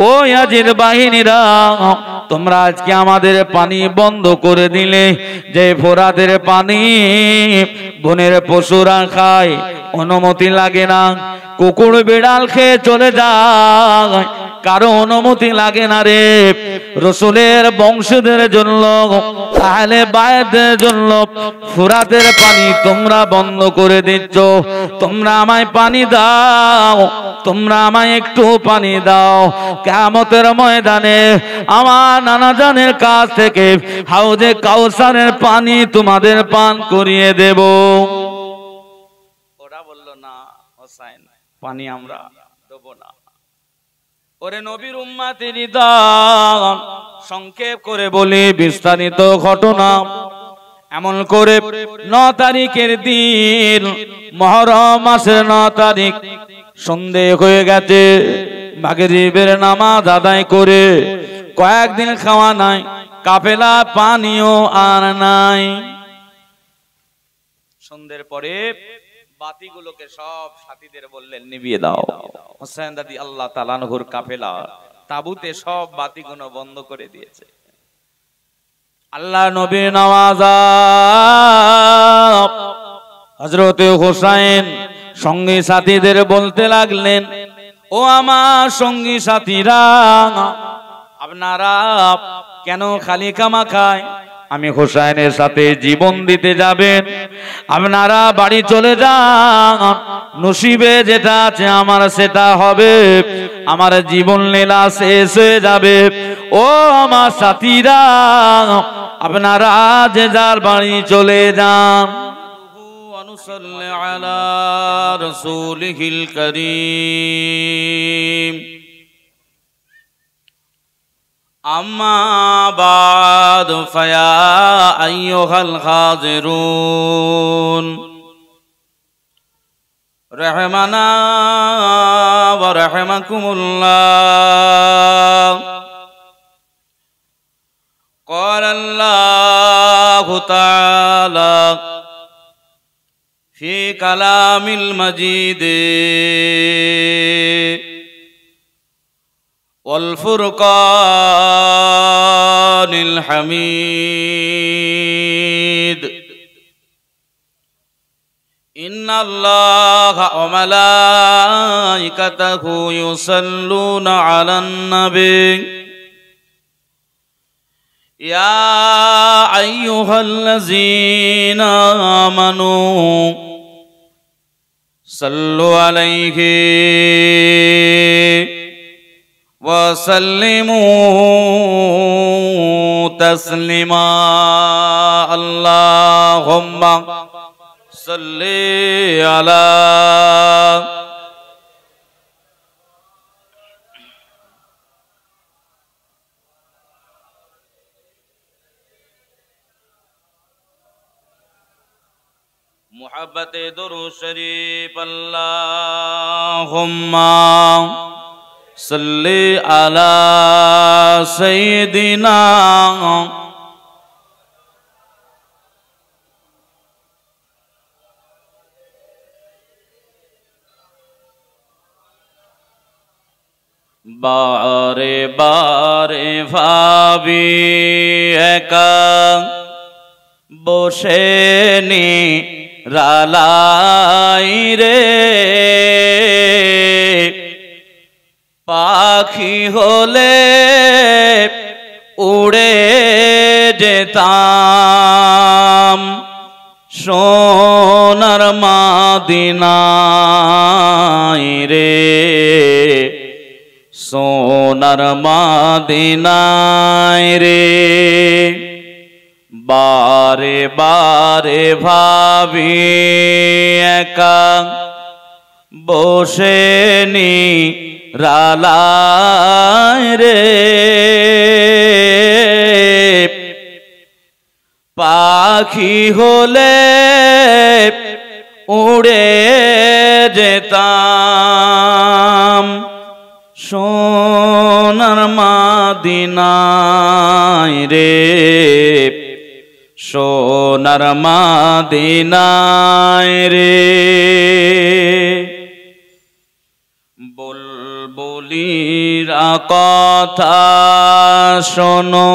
ও Yazid বাহিনীরা, তোমরা আজকে আমাদের পানি বন্ধ করে দিলে, যে ফোরাতের পানি বনের পশুরা খায়, অনুমতি লাগে না। কুকুর বিড়াল খেয়ে চলে যায়, কারো অনুমতি লাগে না রে। রাসূলের বংশধরের জন্য, আহলে বায়তের জন্য ফোরাতের পানি তোমরা বন্ধ করে দিচ্ছ। তোমরা আমায় পানি দাও, তোমরা আমায় একটু পানি দাও। কিয়ামতের ময়দানে আমার নানা জানের কাছ থেকে হাউজে কাউসারের পানি তোমাদের পান করিয়ে দেব। ওরা বলল, না হোসাইন, পানি আমরা দেব না। ওরে নবীর উম্মতের দল, সংক্ষেপ করে বলি বিস্তারিত ঘটনা। এমন করে 9 তারিখের দিন, মুহররম মাসের 9 তারিখ সন্ধ্যে হয়ে গেছে। মাগরিবের নামাজ আদায় করে কয়েকদিন খাওয়া নাই, কাফেলা পানিও আর নাই। সন্ধ্যের পরে বাতিগুলোকে সব সাথীদের বললেন, নিভিয়ে দাও। হোসেন দাদি আল্লাহ তাআলা আনহুর কাফেলা তাবুতে সব বাতিগুলো বন্ধ করে দিয়েছে। আল্লাহ নবীর নওয়াজা হযরত হোসেন সঙ্গী সাথীদের বলতে লাগলেন, ও আমার সঙ্গী সাথীরা, আপনারা কেন খালি কামা খায়? আমি হোসেনের সাথে জীবন দিতে যাবেন, আপনারা বাড়ি চলে যান। নসিবে যেটা আছে আমার সেটা হবে, আমার জীবন লীলা শেষ হয়ে যাবে। ও আমার সাথীরা, আপনারা যে যার বাড়ি চলে যান। অনুসাল্লি আলা রাসূলিহিল কারীম। আম্মা বাদ ফায়া আইয়ুহাল হাজিরুন, রাহমানা ওয়া রাহমাকুমুল্লাহ। قال الله تعالى في كلام المجيد والفرقان الحميد، إن الله وملائكته يصلون على النبي يا أيها الذين آمنوا صلوا عليه وسلموا تسليما اللهم صل على محبت درود شریف اللهم صل على سيدنا বারে বারে ভাবি একা বসে নি রালাই রে, পাখি হলে উড়ে যেতাম সোনার মদিনায় রে, সোনার মদিনায় রে। বারে বারে ভাবি একা বসে নি রালায় রে, পাখি হলে উড়ে যেতাম সোনার মদিনায় রে, সোনার মদিনায় রে। বুলবুলি নবীরা কথা শোনো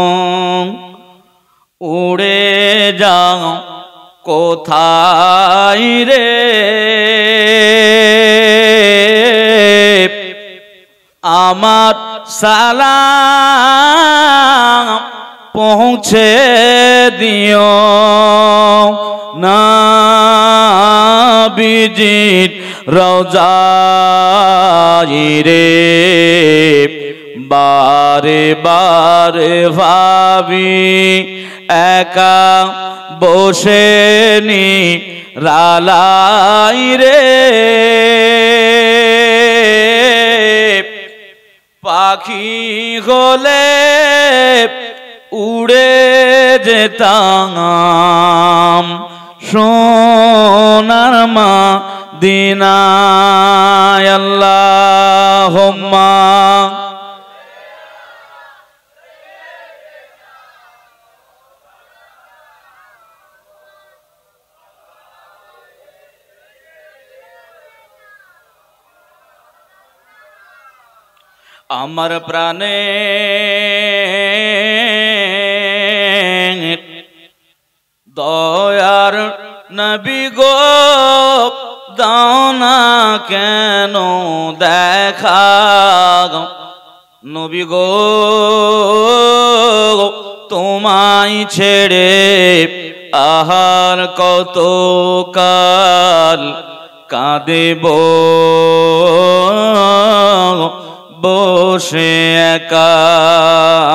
উড়ে যাও কোথায় রে আমার সালাম পৌঁছে দিও নবীজির রওজায় রে বারে বারে ভাবি একা বসে নি রালাই রে পাখি হলে উড়ে যেতাম সোনার মদিনায় আল্লাহুম্মা আমার প্রাণে দয়ার নবী গো দাও না কেন দেখা নবী গো তোমায় ছেড়ে আহার কত কাল কাঁদেব বসে একা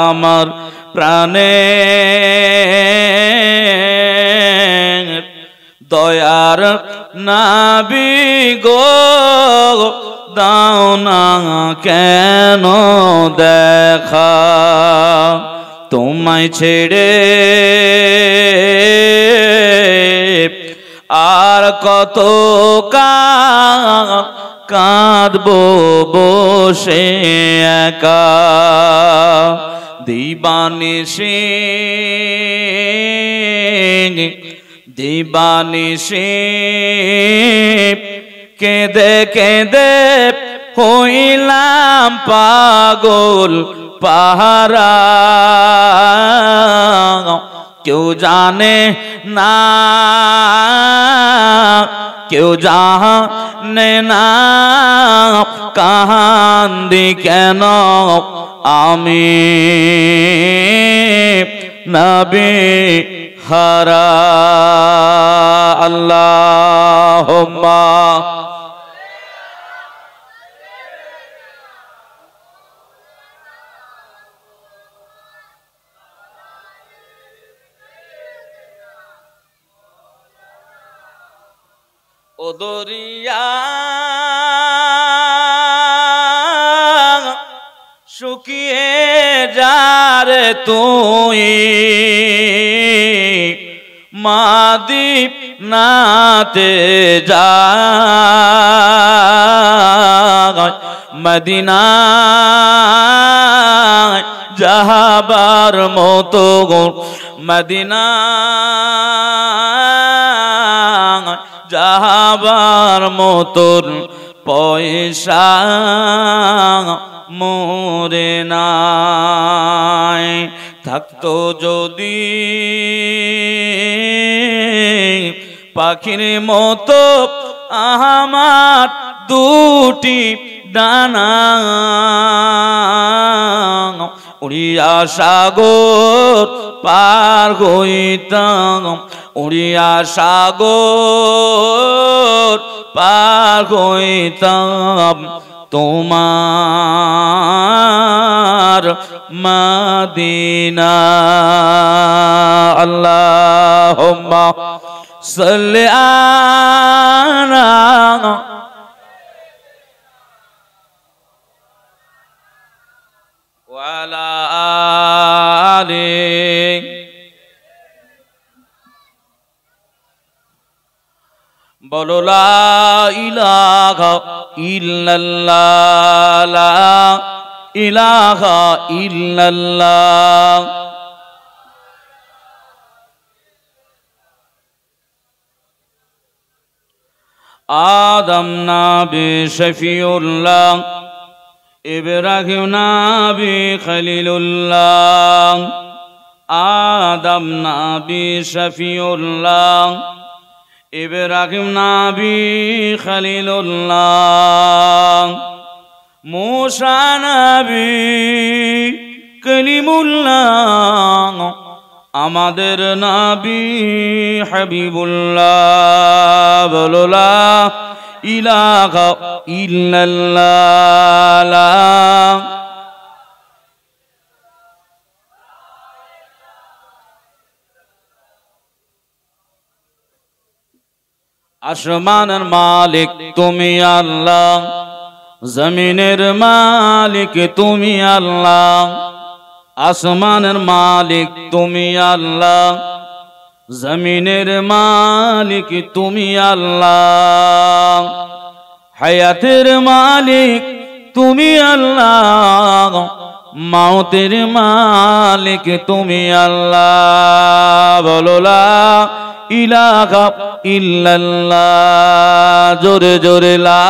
আমার প্রাণে দয়ার নবী গো দাও না কেন দেখা তোমায় ছেড়ে আর কত কাঁদবো বসে একা দিবানিশি দিবানিশি কেঁদে কেঁদে হইলাম পাগল পাহারা কেউ জানে না কেউ জানে না কান্দি কেন আমি নবী হারা আল্লাহুম্মা ও দরিয়া শুকিয়ে যারে তুই মদিনাতে যা মদিনায় যাবার মতো মদিনা যাবার মতন পয়সা মোরে নাই থাকতো যদি পাখির মতো আমার দুটি ডানা উড়িয়া সাগর পার হইতাম উড়িয়া সাগর পার হইতাম তোমার মদিনা আল্লাহুম্মা সাল্লি আলা ওয়া আলা আলিহি বলো লা ইলাহা ইল্লাল্লাহ লা ইলাহা ইল্লাল্লাহ আদম নবী শফিউল্লাহ ইব্রাহিম নবী খলিলুল্লাহ, আদম নবী শফিউল্লাহ, ইব্রাহিম নবী খলিলুল্লাহ, মূসা নবী কলিমুল্লাহ, আমাদের নবী হাবিবুল্লাহ। বলো লা ইলাহা ইল্লাল্লাহ। আসমানের মালিক তুমি আল্লাহ, জমিনের মালিক তুমি আল্লাহ। আসমানের মালিক তুমি আল্লাহ, জমিনের মালিক তুমি আল্লাহ। হায়াতের মালিক তুমি আল্লাহ, মাউতের মালিক তুমি আল্লাহ। বলো লা ইলাহা ইল্লাল্লাহ। জোরে জোরে লা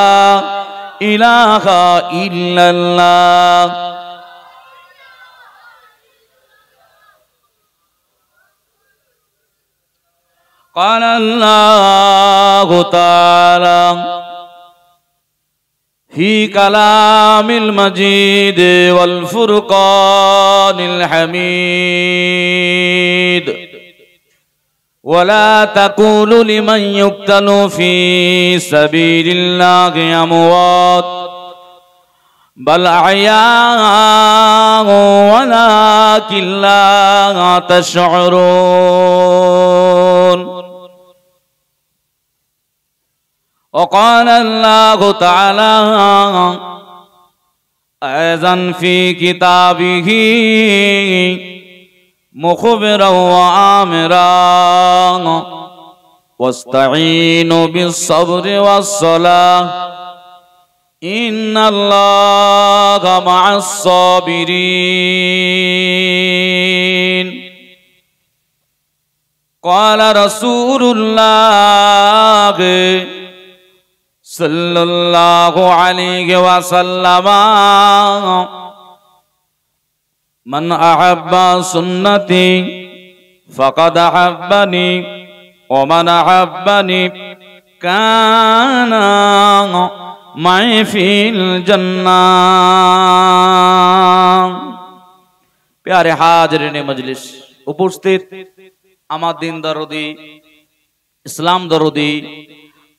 ইলাহা ইল্লাল্লাহ। قال الله تعالى في كلام المجيد والفرقان الحميد ولا تقولوا لمن يقتل في سبيل الله أموات بل أحياء ولكن لا تشعرون. وقال الله تعالى أيضا في كتابه مخبرا وآمرا واستعينوا بالصبر والصلاة إن الله مع الصابرين. قال رسول الله صلى الله عليه وسلم من أحب سنتي فقد أحبني ومن أحبني كان معي في الجنة. प्यारे हाज़रीन मजलिस, उपस्थित আমার দিন দরদি, ইসলাম দরদি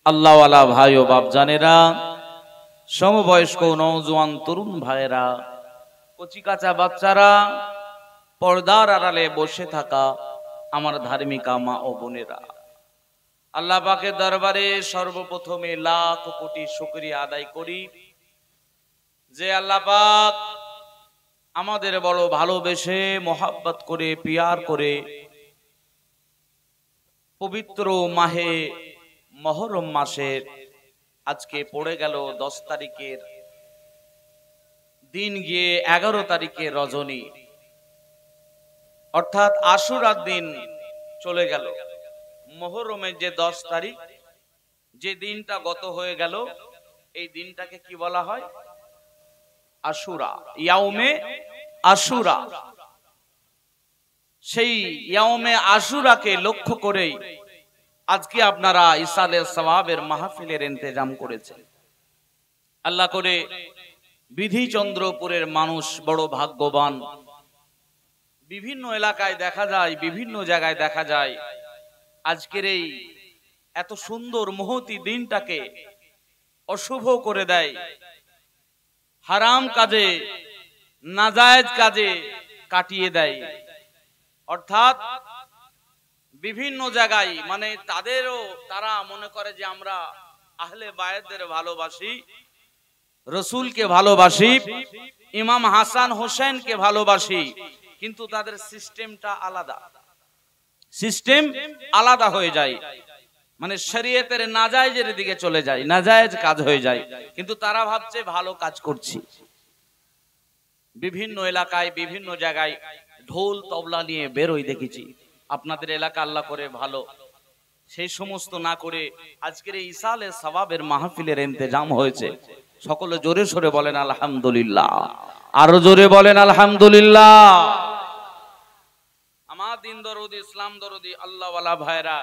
আল্লাহওয়ালা ভাই ও বাপ জানেরা, সমবয়স্ক নওজোয়ান তরুণ ভাইয়েরা, কচি কাঁচা বাচ্চারা, পর্দার আড়ালে বসে থাকা আমার ধার্মিকা মা ও বোনেরা, আল্লাহ পাকের দরবারে সর্বপ্রথমে লাখ কোটি শুকরিয়া আদায় করি যে আল্লাহ পাক আমাদের বড় ভালোবেসে মোহাব্বত করে পিয়ার করে পবিত্র মাহে মুহররম মাসের আজকে পড়ে গেল 10 তারিখের দিন গিয়ে 11 তারিখের রজনী, অর্থাৎ আশুরার দিন চলে গেল। মুহররমের যে 10 তারিখ, যে দিনটা গত হয়ে গেল, এই দিনটাকে কি বলা হয়? আশুরা, ইয়াউমে আশুরা। সেই ইয়াউমে আশুরাকে লক্ষ্য করেই আজকে আপনারা ইসালে সওয়াবের মাহফিলের ইন্তজাম করেছেন। আল্লাহ করে বিধিচন্দ্রপুরের মানুষ বড় ভাগ্যবান। বিভিন্ন এলাকায় দেখা যায়, বিভিন্ন জায়গায় দেখা যায়, আজকের এই এত সুন্দর মহতি দিনটাকে অশুভ করে দেয়, হারাম কাজে, নাজায়েজ কাজে কাটিয়ে দেয়। অর্থাৎ বিভিন্ন জায়গায় মানে তারা মনে করে যে আমরা আহলে বায়তদের ভালোবাসি, রসুলকে ভালোবাসি, ইমাম হাসান হোসেনকে ভালোবাসি, কিন্তু তাদের সিস্টেমটা আলাদা, সিস্টেম আলাদা হয়ে যায়, মানে শরীয়তের নাজায়েজের দিকে চলে যায়, নাজায়েজ কাজ হয়ে যায়, কিন্তু তারা ভাবছে ভালো কাজ করছি। বিভিন্ন এলাকায় বিভিন্ন জায়গায় ঢোল তবলা নিয়ে বেরোই দেখেছি। আপনাদের এলাকা আল্লাহ করে ভালো, সেই সমস্ত না করে আজকের এই ইসালে সওয়াবের মাহফিলের ইন্তজাম হয়েছে। সকলে জোরে সোরে বলেন আলহামদুলিল্লাহ, আরো জোরে বলেন আলহামদুলিল্লাহ। আমার দিন দরদি, ইসলাম দরদি আল্লাহওয়ালা ভাইরা,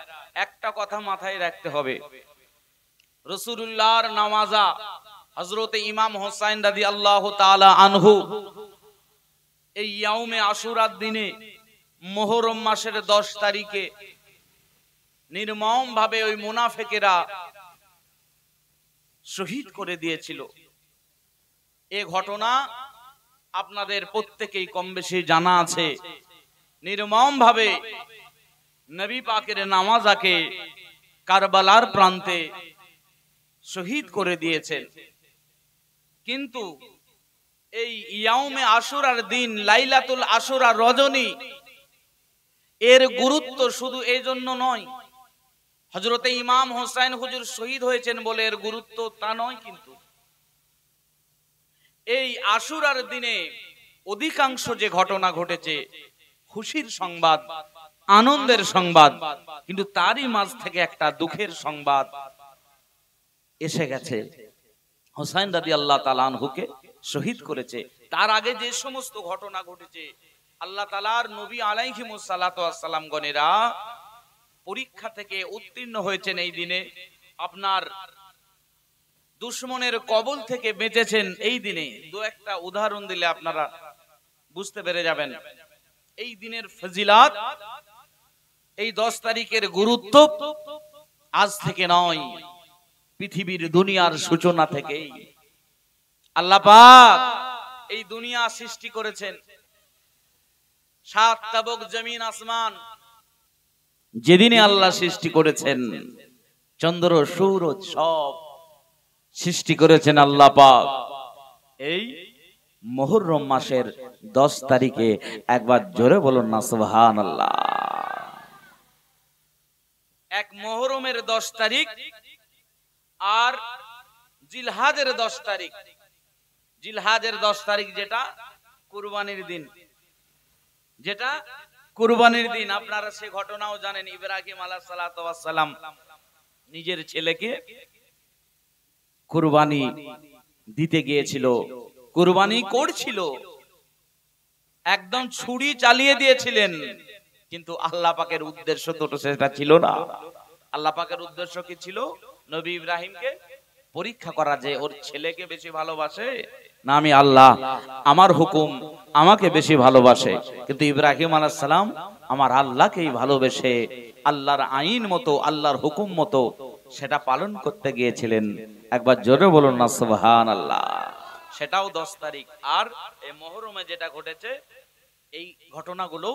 একটা কথা মাথায় রাখতে হবে, রাসূলুল্লাহর নামাজা হযরতে ইমাম হোসাইন রাদিয়াল্লাহু তাআলা আনহু এই ইয়াউমে আশুরার দিনে মুহররম মাসের 10 তারিখে নির্মম ভাবে ওই মুনাফিকেরা শহীদ করে দিয়েছিল। এই ঘটনা আপনাদের প্রত্যেকেই কম বেশি জানা আছে। নির্মম ভাবে নবী পাকের নামাজাকে কারবালার প্রান্তে শহীদ করে দিয়েছেন। কিন্তু এই ইয়াউমে আশুরার দিন, লাইলাতুল আশুরা রজনী, এর গুরুত্ব শুধু এই জন্য নয় হযরতে ইমাম হোসেন হুজুর শহীদ হয়েছেন বলে এর গুরুত্ব তা নয়, কিন্তু এই আশুরার দিনে অধিকাংশ যে ঘটনা ঘটেছে খুশির সংবাদ, আনন্দের সংবাদ, কিন্তু তারই মাঝ থেকে একটা দুঃখের সংবাদ এসে গেছে। হোসেন রাদিয়াল্লাহু তাআলা আনহুকে শহীদ করেছে। তার আগে যে সমস্ত ঘটনা ঘটেছে, আল্লাহ তাআলার নবী আলাইহিমুস সালাতু ওয়াস সালাম গণেরা পরীক্ষা থেকে উত্তীর্ণ হয়েছেন এই দিনে, আপনার দুশমনের কবল থেকে বেঁচেছেন এই দিনে। দু একটা উদাহরণ দিলে আপনারা বুঝতে পেরে যাবেন এই দিনের ফজিলাত, এই 10 তারিখের গুরুত্ব আজ থেকে নয়, পৃথিবীর দুনিয়ার সূচনা থেকেই আল্লাহ পাক এই দুনিয়া সৃষ্টি করেছেন। 7 তাবক জমিন আসমান যেদিনে আল্লাহ সৃষ্টি করেছেন, চন্দ্র সূরজ সব সৃষ্টি করেছেন আল্লাহ পাক এই মুহররম মাসের 10 তারিখে। একবার জোরে বলুন না সুবহানাল্লাহ। এক মুহররমের 10 তারিখ আর জিলহাজের 10 তারিখ। জিলহাজের 10 তারিখ যেটা কুরবানির দিন, যেটা কুরবানির দিন। আপনারা সে ঘটনাও জানেন, ইব্রাহিম আলাইহিস সালাতু ওয়াস সালাম নিজের ছেলেকে কুরবানি দিতে গিয়েছিল, কুরবানি করছিল, একদম ছুরি চালিয়ে দিয়েছিলেন, কিন্তু আল্লাহ পাকের উদ্দেশ্য তো সেটা ছিল না। আল্লাহ পাকের উদ্দেশ্য কি ছিল? নবী ইব্রাহিমকে পরীক্ষা করা, যে ওর ছেলেকে বেশি ভালোবাসে না আমি আল্লাহ, আমার হুকুম আমাকে বেশি ভালোবাসে। কিন্তু ইব্রাহিম আলাইহিস সালাম আমার আল্লাহকেই ভালোবেসে আল্লাহর আইন মতো, আল্লাহর হুকুম মতো সেটা পালন করতে গিয়েছিলেন। একবার জোরে বলুন না সুবহানাল্লাহ। সেটাও 10 তারিখ। আর এই মুহররমে যেটা ঘটেছে, এই ঘটনাগুলো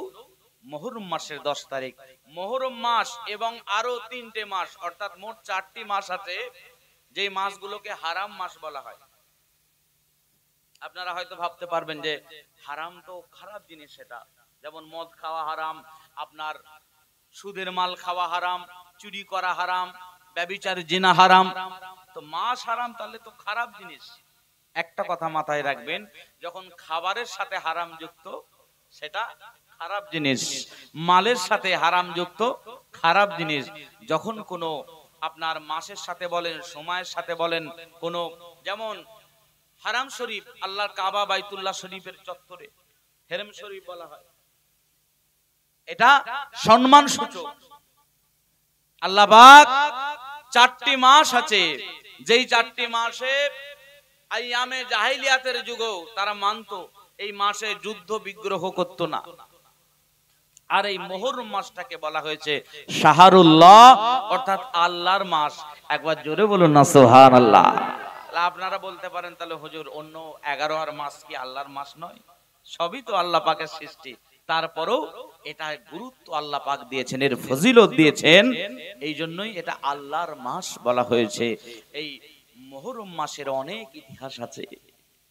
মুহররম মাসের 10 তারিখ। মুহররম মাস এবং আরো 3টে মাস, অর্থাৎ মোট 4টি মাস আছে, যে মাসগুলোকে হারাম মাস বলা হয়। আপনারা হয়তো ভাবতে পারবেন যে হারাম তো খারাপ জিনিস, সেটা যেমন মদ খাওয়া হারাম, আপনার সুদের মাল খাওয়া হারাম, চুরি করা হারাম, ব্যভিচার জিনা হারাম, তো মাস হারাম, তাহলে তো খারাপ জিনিস। একটা কথা মাথায় রাখবেন, যখন খাবারের সাথে হারাম যুক্ত সেটা খারাপ জিনিস, মালের সাথে হারাম যুক্ত খারাপ জিনিস। যখন কোনো আপনার মাসের সাথে বলেন, সময়ের সাথে বলেন, কোনো যেমন হারাম শরীফ, আল্লাহর কাবা বাইতুল্লাহ শরীফের চত্বরে হেরেম শরীফ বলা হয়, এটা সম্মান সূচক। আল্লাহ পাক 4টি মাস আছে, যেই 4টি মাসে আইয়ামে জাহিলিয়াতের যুগেও তারা মানতো, এই মাসে যুদ্ধ বিগ্রহ করতো না। আর এই মুহররম মাসটাকে বলা হয়েছে শাহরুল্লাহ, অর্থাৎ আল্লাহর মাস। একবার জোরে বলুন না সুবহানাল্লাহ। আপনারা বলতে পারেন, তাহলে হুজুর অন্য 11 মাস কি আল্লাহর মাস নয়? সবই তো আল্লাহ পাকের সৃষ্টি, তারপরেও এটা গুরুত্ব আল্লাহ পাক দিয়েছেন, এর ফজিলত দিয়েছেন, এই জন্যই এটা আল্লাহর মাস বলা হয়েছে। এই মুহররম মাসের অনেক ইতিহাস আছে,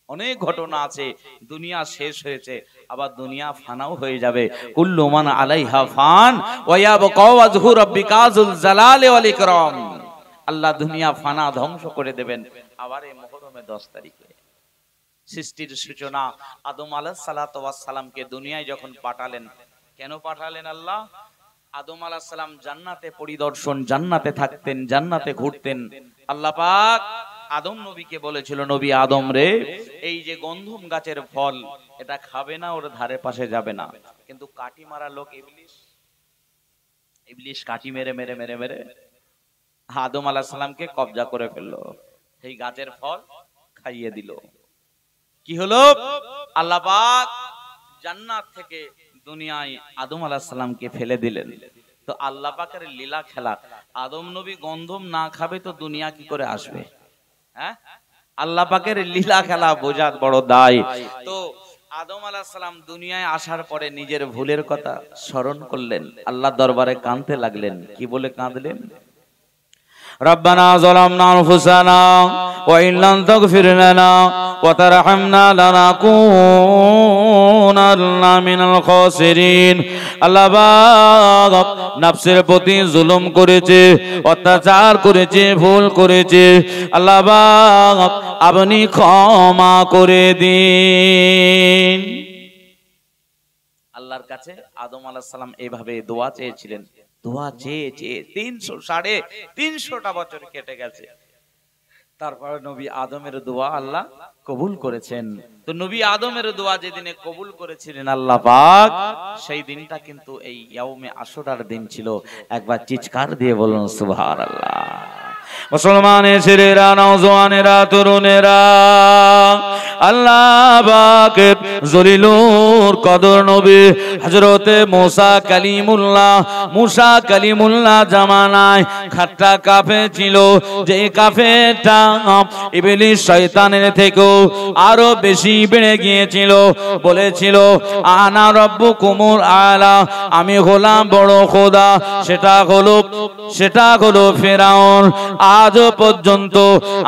অনেক ঘটনা আছে। দুনিয়া শেষ হয়েছে, আবার দুনিয়া ফানাও হয়ে যাবে। কুল্লু মান আলাইহা ফান ওয়া ইয়াবকা ওয়াজহু রাব্বিকা যুল জালালি ওয়াল ইকরাম। আল্লাহ দুনিয়া ফানা ধ্বংস করে দেবেন। আবার এই মুহররমে 10 তারিখে সৃষ্টির সূচনা, আদম আলাইহিস সালাতু ওয়াস সালামকে দুনিয়ায় যখন পাঠালেন, কেন পাঠালেন আল্লাহ? আদম আলাইহিস সালাম জান্নাতে পরিদর্শন, জান্নাতে থাকতেন, জান্নাতে ঘুরতেন। আল্লাহ পাক আদম নবীকে বলেছিল, নবী আদম রে, এই যে গন্ধম গাছের ফল এটা খাবে না, ওর ধারে পাশে যাবে না। কিন্তু কাটি মারা লোক ইবলিস, ইবলিস কাটি মেরে মেরে মেরে মেরে আদম আলাইহিস সালামকে কবজা করে ফেললো, সেই গাছের ফল খাইয়ে দিল। কি হলো? আল্লাহ পাক জান্নাত থেকে দুনিয়ায় আদম আলাইহিস সালামকে ফেলে দিলেন। তো আল্লাহ পাকের লীলা খেলা, আদম নবী গন্ধম না খাবে তো দুনিয়া কি করে আসবে? হ্যাঁ, আল্লাহ পাকের লীলা খেলা বোঝা বড় দায়। তো আদম আলাইহিস সালাম দুনিয়ায় আসার পরে নিজের ভুলের কথা স্মরণ করলেন, আল্লাহর দরবারে কাঁদতে লাগলেন। কি বলে কাঁদলেন? রব্বানা যালামনা আনফুসানা ওয়া ইন লাম তাগফির লানা ওয়া তারহামনা লানাকুনান্না মিনাল খাসিরিন। আল্লাহ পাক নফসের প্রতি জুলুম করেছে, অত্যাচার করেছে, ভুল করেছে, আল্লাহ পাক আপনি ক্ষমা করে দিন। আল্লাহর কাছে আদম আলাইহিস সালাম এইভাবে দোয়া চেয়েছিলেন। দোয়া চেয়ে চেয়ে 300 বছর কেটে গেছে। তারপরে নবী আদমের দোয়া আল্লাহ কবুল করেছেন। তো নবী আদমের দোয়া যেদিনে কবুল করেছিলেন আল্লাহ পাক, সেই দিনটা কিন্তু এই ইয়াউমে আশুরার দিন ছিল। একবার চিৎকার দিয়ে বলুন সুবহানাল্লাহ। মুসলমানের ছেলেরা, নওজওয়ানেরা, তরুণেরা, আল্লাহ পাকের জলিলুর কদর নবী হযরতে মুসা কালিমুল্লাহ জামানায় খাট্টা কাফে ছিল, যে কাফেরটা ইবলিস শয়তানের থেকেও আরো বেশি বেড়ে গিয়েছিল। বলেছিল আনা রব্বুকুমুল আলা, আমি হলাম বড় খোদা। সেটা হলো ফেরাউন। আজও পর্যন্ত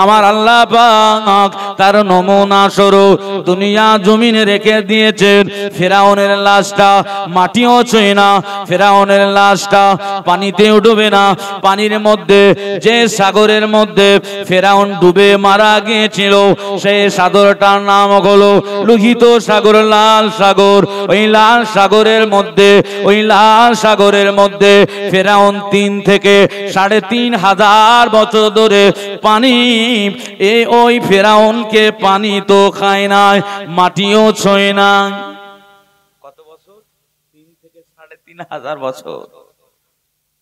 আমার আল্লাহ পাক তার নমুনা স্বরূপ দুনিয়া জমিনে রেখে দিয়েছেন। ফেরাউনের লাশটা মাটিও ছুঁয়ে না, ফেরাউনের লাশটা পানিতেও ডুবে না। পানির মধ্যে, যে সাগরের মধ্যে ফেরাউন ডুবে মারা গিয়েছিল, সেই সাগরটার নাম হলো লোহিত সাগর, লাল সাগর। ওই লাল সাগরের মধ্যে ফেরাউন 3 থেকে 3,500 বছর ধরে পানি, ওই ফেরাউনকে পানি তো খায় না, মাটিও ছোঁয় না। কত বছর? 3 থেকে 3,500 বছর।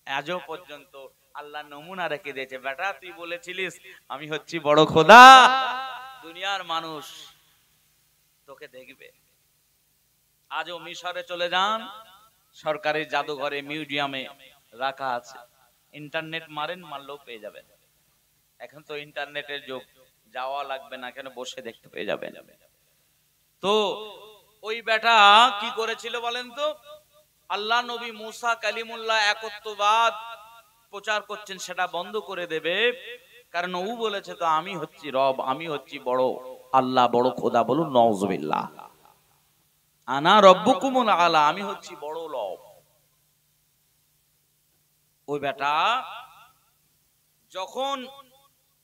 আজও পর্যন্ত আল্লাহ নমুনা রেখে দিয়েছে। বেটা, তুই বলেছিলিস আমি হচ্ছি বড় খোদা, দুনিয়ার মানুষ তোকে দেখবে। আজও মিশরে চলে যান, সরকারি জাদুঘরে, মিউজিয়ামে রাখা আছে। ইন্টারনেট মারলেও পেয়ে যাবেন। এখন তো ইন্টারনেটের যুগ, যাওয়া লাগবে না, কেন বসে দেখতে পেয়ে যাবেন। তো ওই বেটা কি করেছিল বলেন তো? আল্লাহ নবী মুসা কালিমুল্লাহ একত্ববাদ প্রচার করছেন, সেটা বন্ধ করে দেবে। কারণ ও বলেছে তো আমি হচ্ছি রব, আমি হচ্ছি বড় আল্লাহ, বড় খোদা। বলুন নাউজুবিল্লাহ। আনা রব্বুকুমুল আলা, আমি হচ্ছি বড় রব। ওই বেটা যখন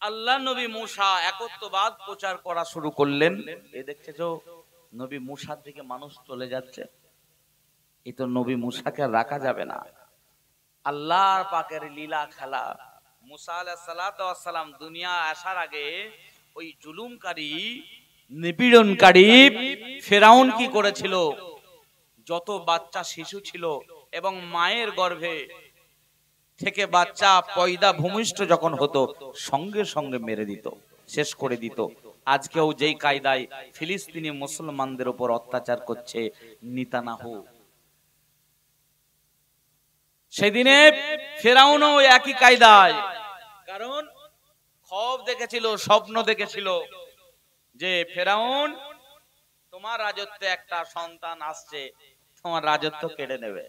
আল্লাহ নবী মুসা একত্ববাদ প্রচার করা শুরু করলেন, এই দেখছে তো নবী মুসার দিকে মানুষ চলে যাচ্ছে। এই তো নবী মুসাকে রাখা যাবে না। আল্লাহর পাকের লীলা খেলা। মুসা আলাইহিস সালাতু ওয়াস সালাম দুনিয়া আসার আগে ওই জুলুমকারী, নিপীড়নকারী ফেরাউন কি করেছিল? যত বাচ্চা শিশু ছিল এবং মায়ের গর্ভে থেকে বাচ্চা পয়দা ভূমিষ্ঠ যখন হতো, সঙ্গে সঙ্গে মেরে দিত, শেষ করে দিত। আজকেও যেই কায়দায় ফিলিস্তিনি মুসলমানদের উপর অত্যাচার করছে নেতানিয়াহু, সেদিনে ফেরাউনও একই কায়দায়। কারণ খব দেখেছিল, স্বপ্ন দেখেছিল যে ফেরাউন তোমার রাজত্বে একটা সন্তান আসছে, তোমার রাজত্ব কেড়ে নেবে।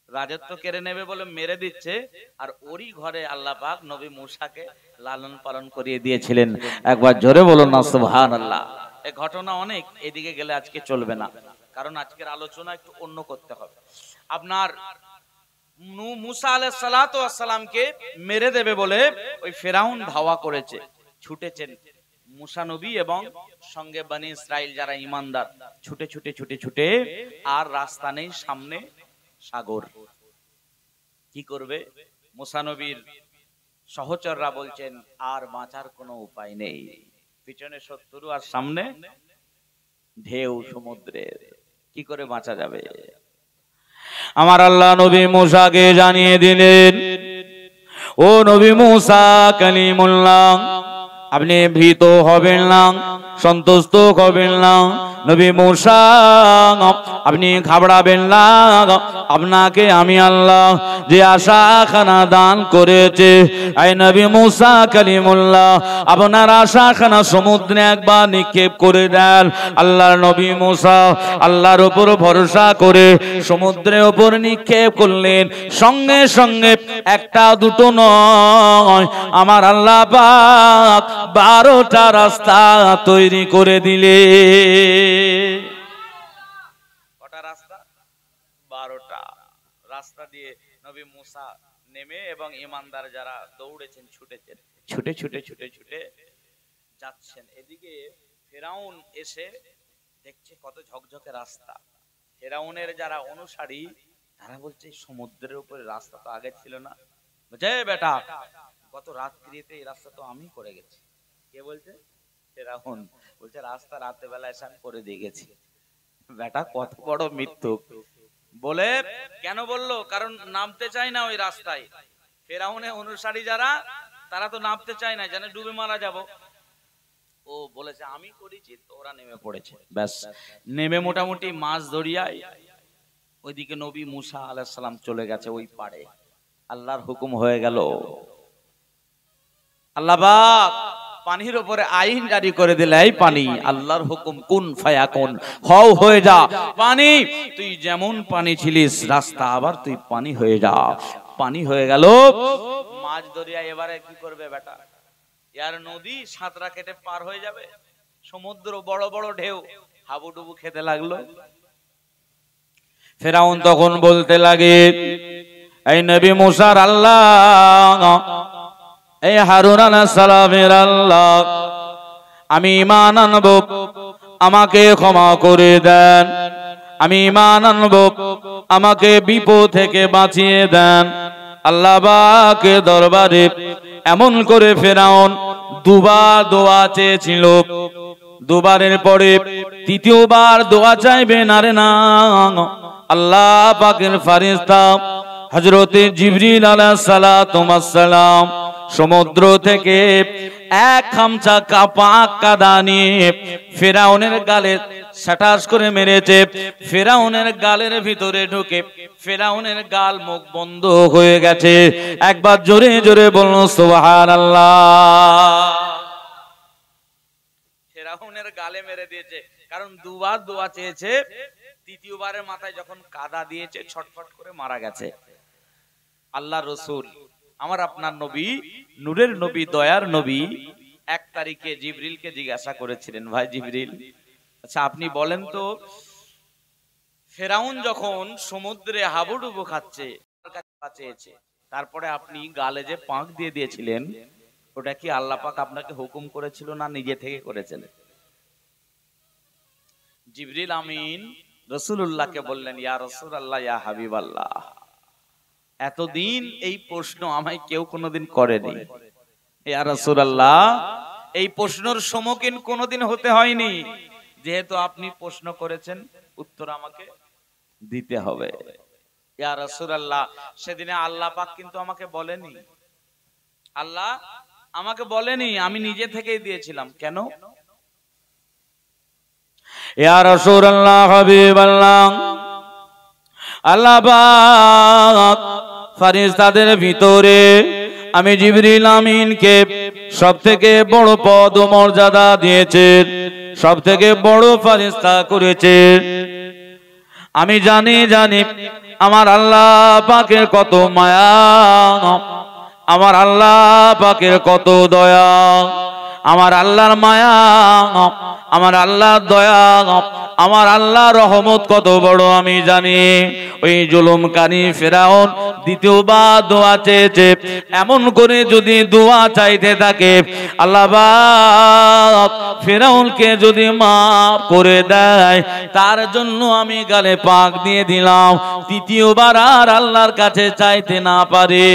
রাজত্ব কেড়ে নেবে বলে মেরে দিচ্ছে। আর ওরই ঘরে আল্লাহ পাক নবী মুসাকে লালন পালন করিয়ে দিয়েছিলেন। একবার জোরে বলুন না সুবহানাল্লাহ। এই ঘটনা অনেক, এদিকে গেলে আজকে চলবে না, কারণ আজকের আলোচনা একটু অন্য করতে হবে। আপনার মুসা আলাইহিস সালাতু ওয়াস সালামকে মেরে দেবে বলে ওই ফেরাউন ধাওয়া করেছে, ছুটেছেন মুসা নবী এবং সঙ্গে বনি ইসরাইল যারা ঈমানদার, ছুটে ছুটে ছুটে ছুটে, আর রাস্তা নেই, সামনে সাগর। কি করবে? মুসা নবীর সহচররা বলছেন আর বাঁচার কোনো উপায় নেই, পিছনে শত্রু আর সামনে ঢেউ সমুদ্রের, কি করে বাঁচা যাবে? আমার আল্লাহ নবী মূসাকে জানিয়ে দিলেন, ও নবী মূসা কালিমুল্লাহ, আপনি ভীত হবেন না, সন্তুষ্ট হবেন না। নবী মূসা আপনি ঘাবড়াবেন না, আপনাকে আমি আল্লাহ যে আশাখানা দান করেছে, এই নবী মূসা কালিমুল্লাহ আপনার আশাখানা সমুদ্রে একবার নিক্ষেপ করে দেন। আল্লাহর নবী মূসা আল্লাহর উপর ভরসা করে সমুদ্রের উপর নিক্ষেপ করলেন। সঙ্গে সঙ্গে একটা দুটো নয়, আমার আল্লাহ পাক 12টা রাস্তা তৈরি করে দিলে। কটা রাস্তা? 12টা রাস্তা দিয়ে নবী মূসা নেমে এবং ঈমানদার যারা দৌড়েছেন, ছুটেছেন, ছুটে ছুটে ছুটে ছুটে যাচ্ছেন। এদিকে ফেরাউন এসে দেখছে কত ঝকঝকে রাস্তা। ফেরাউনের যারা অনুসারী তারা বলছে সমুদ্রের উপরে রাস্তা তো আগে ছিল না। বলছে বেটা, গত রাত্রিতে এই রাস্তা তো আমি করে গেছি। কে বলছে? ফেরাউন বলছে রাস্তা রাতে বেলা এসে আমি করে দিয়ে গেছি। বেটা কত বড় মিথ্যুক। বলে কেন বললো? কারণ নামতে চায় না ওই রাস্তায়। ফেরাউনের অনুসারী যারা তারা তো নামতে চায় না, জানে ডুবে মারা যাব। ও বলেছে আমি করেছি, তো ওরা নেমে পড়েছে। ব্যাস, নেমে মোটামুটি মাছ দরিয়ায় ওইদিকে নবী মূসা আলাইহিস সালাম চলে গেছে ওই পাড়ে। আল্লাহর হুকুম হয়ে গেল, আল্লাহ পাক পানির উপরে আইন জারি করে দিলে, এই পানি, আল্লাহর হুকুম কুন ফায়াকুন, হও হয়ে যা পানি। তুই যেমন পানি ছিলিস রাস্তা আবার তুই পানি হয়ে যা। পানি হয়ে গেল। মাছ দরিয়া এবারে কি করবে বেটা? ইয়ার নদী সাঁতরা কেটে পার হয়ে যাবে। সমুদ্র বড় বড় ঢেউ, হাবুডুবু খেতে লাগলো। ফেরাউন তখন বলতে লাগে, এই নবী মূসার আল্লাহ, এই হারুন আলাইহিস সালামের আল্লাহ, আমি ঈমান আনব, আমাকে ক্ষমা করে দেন। আমি ঈমান আনব, আমাকে বিপদ থেকে বাঁচিয়ে দেন। আল্লাহ পাকের দরবারে এমন করে ফেরাউন দুবার দোয়া চেয়েছিল। দুবারের পরে তৃতীয়বার দোয়া চাইবে না রে না। আল্লাহ পাকের ফেরেশতা হযরতে জিবরিল আলাইহিস সালাম সমুদ্র থেকে এক খামচা পাক কাদা নিয়ে ফেরাউনের গালে সাটাস করে মেরেছে। ফেরাউনের গালের ভিতরে ঢুকে ফেরাউনের গাল মুখ বন্ধ হয়ে গেছে। একবার জোরে জোরে বলুন সুবহানাল্লাহ। ফেরাউনের গালে মেরে দিয়েছে, কারণ দুবার দোয়া চেয়েছে, তৃতীয়বারের মাথায় যখন কাদা দিয়েছে ছটফট করে মারা গেছে। আল্লাহ রসুল আমার আপনার নবী, নূরের নবী, দয়ার নবী 1 তারিখে জিবরিলকে জিজ্ঞাসা করেছিলেন, ভাই জিবরিল, আচ্ছা আপনি বলেন তো, ফেরাউন যখন সমুদ্রে হাবুডুবু খাচ্ছে, তারপরে আপনি গালে যে পাক দিয়ে দিয়েছিলেন, ওটা কি আল্লাহ পাক আপনাকে হুকুম করেছিল না নিজে থেকে করেছেন? জিবরিল আমিন রাসূলুল্লাহকে বললেন, ইয়া রাসূলুল্লাহ, ইয়া হাবিবাল্লাহ, এতদিন এই প্রশ্ন আমায় কেউ কোনোদিন করেনি। ইয়া রাসূলুল্লাহ, এই প্রশ্নের সম্মুখীন কোনোদিন হতে হয়নি। যেহেতু আপনি প্রশ্ন করেছেন, উত্তর আমাকে দিতে হবে। ইয়া রাসূলুল্লাহ, সেদিনে আল্লাহ পাক কিন্তু আমাকে বলেনি, আল্লাহ আমাকে বলেনি, আমি নিজে থেকেই দিয়েছিলাম। কেন? ইয়া রাসূলুল্লাহ, হাবিবাল্লাহ, আল্লাহ পাক ফেরেশতাদের ভিতরে আমি জিবরিল আমিনকে সবথেকে বড় পদ ও মর্যাদা দিয়েছেন, সবথেকে বড় ফেরেশতা করেছেন। আমি জানি আমার আল্লাহ পাকের কত মায়া, আমার আল্লাহ পাকের কত দয়া, আমার আল্লাহর মায়া আমার আল্লাহ দয়া, আমার আল্লাহ রহমত কত বড় আমি জানি। ওই জুলুমকারী ফেরাউন দ্বিতীয়বার দোয়া চেয়েছে। এমন করে যদি দোয়া চাইতে থাকে, আল্লাহ পাক ফেরাউনকে যদি মাফ করে দেয়, তার জন্য আমি গালে পাক দিয়ে দিলাম, তৃতীয়বার আর আল্লাহর কাছে চাইতে না পারে।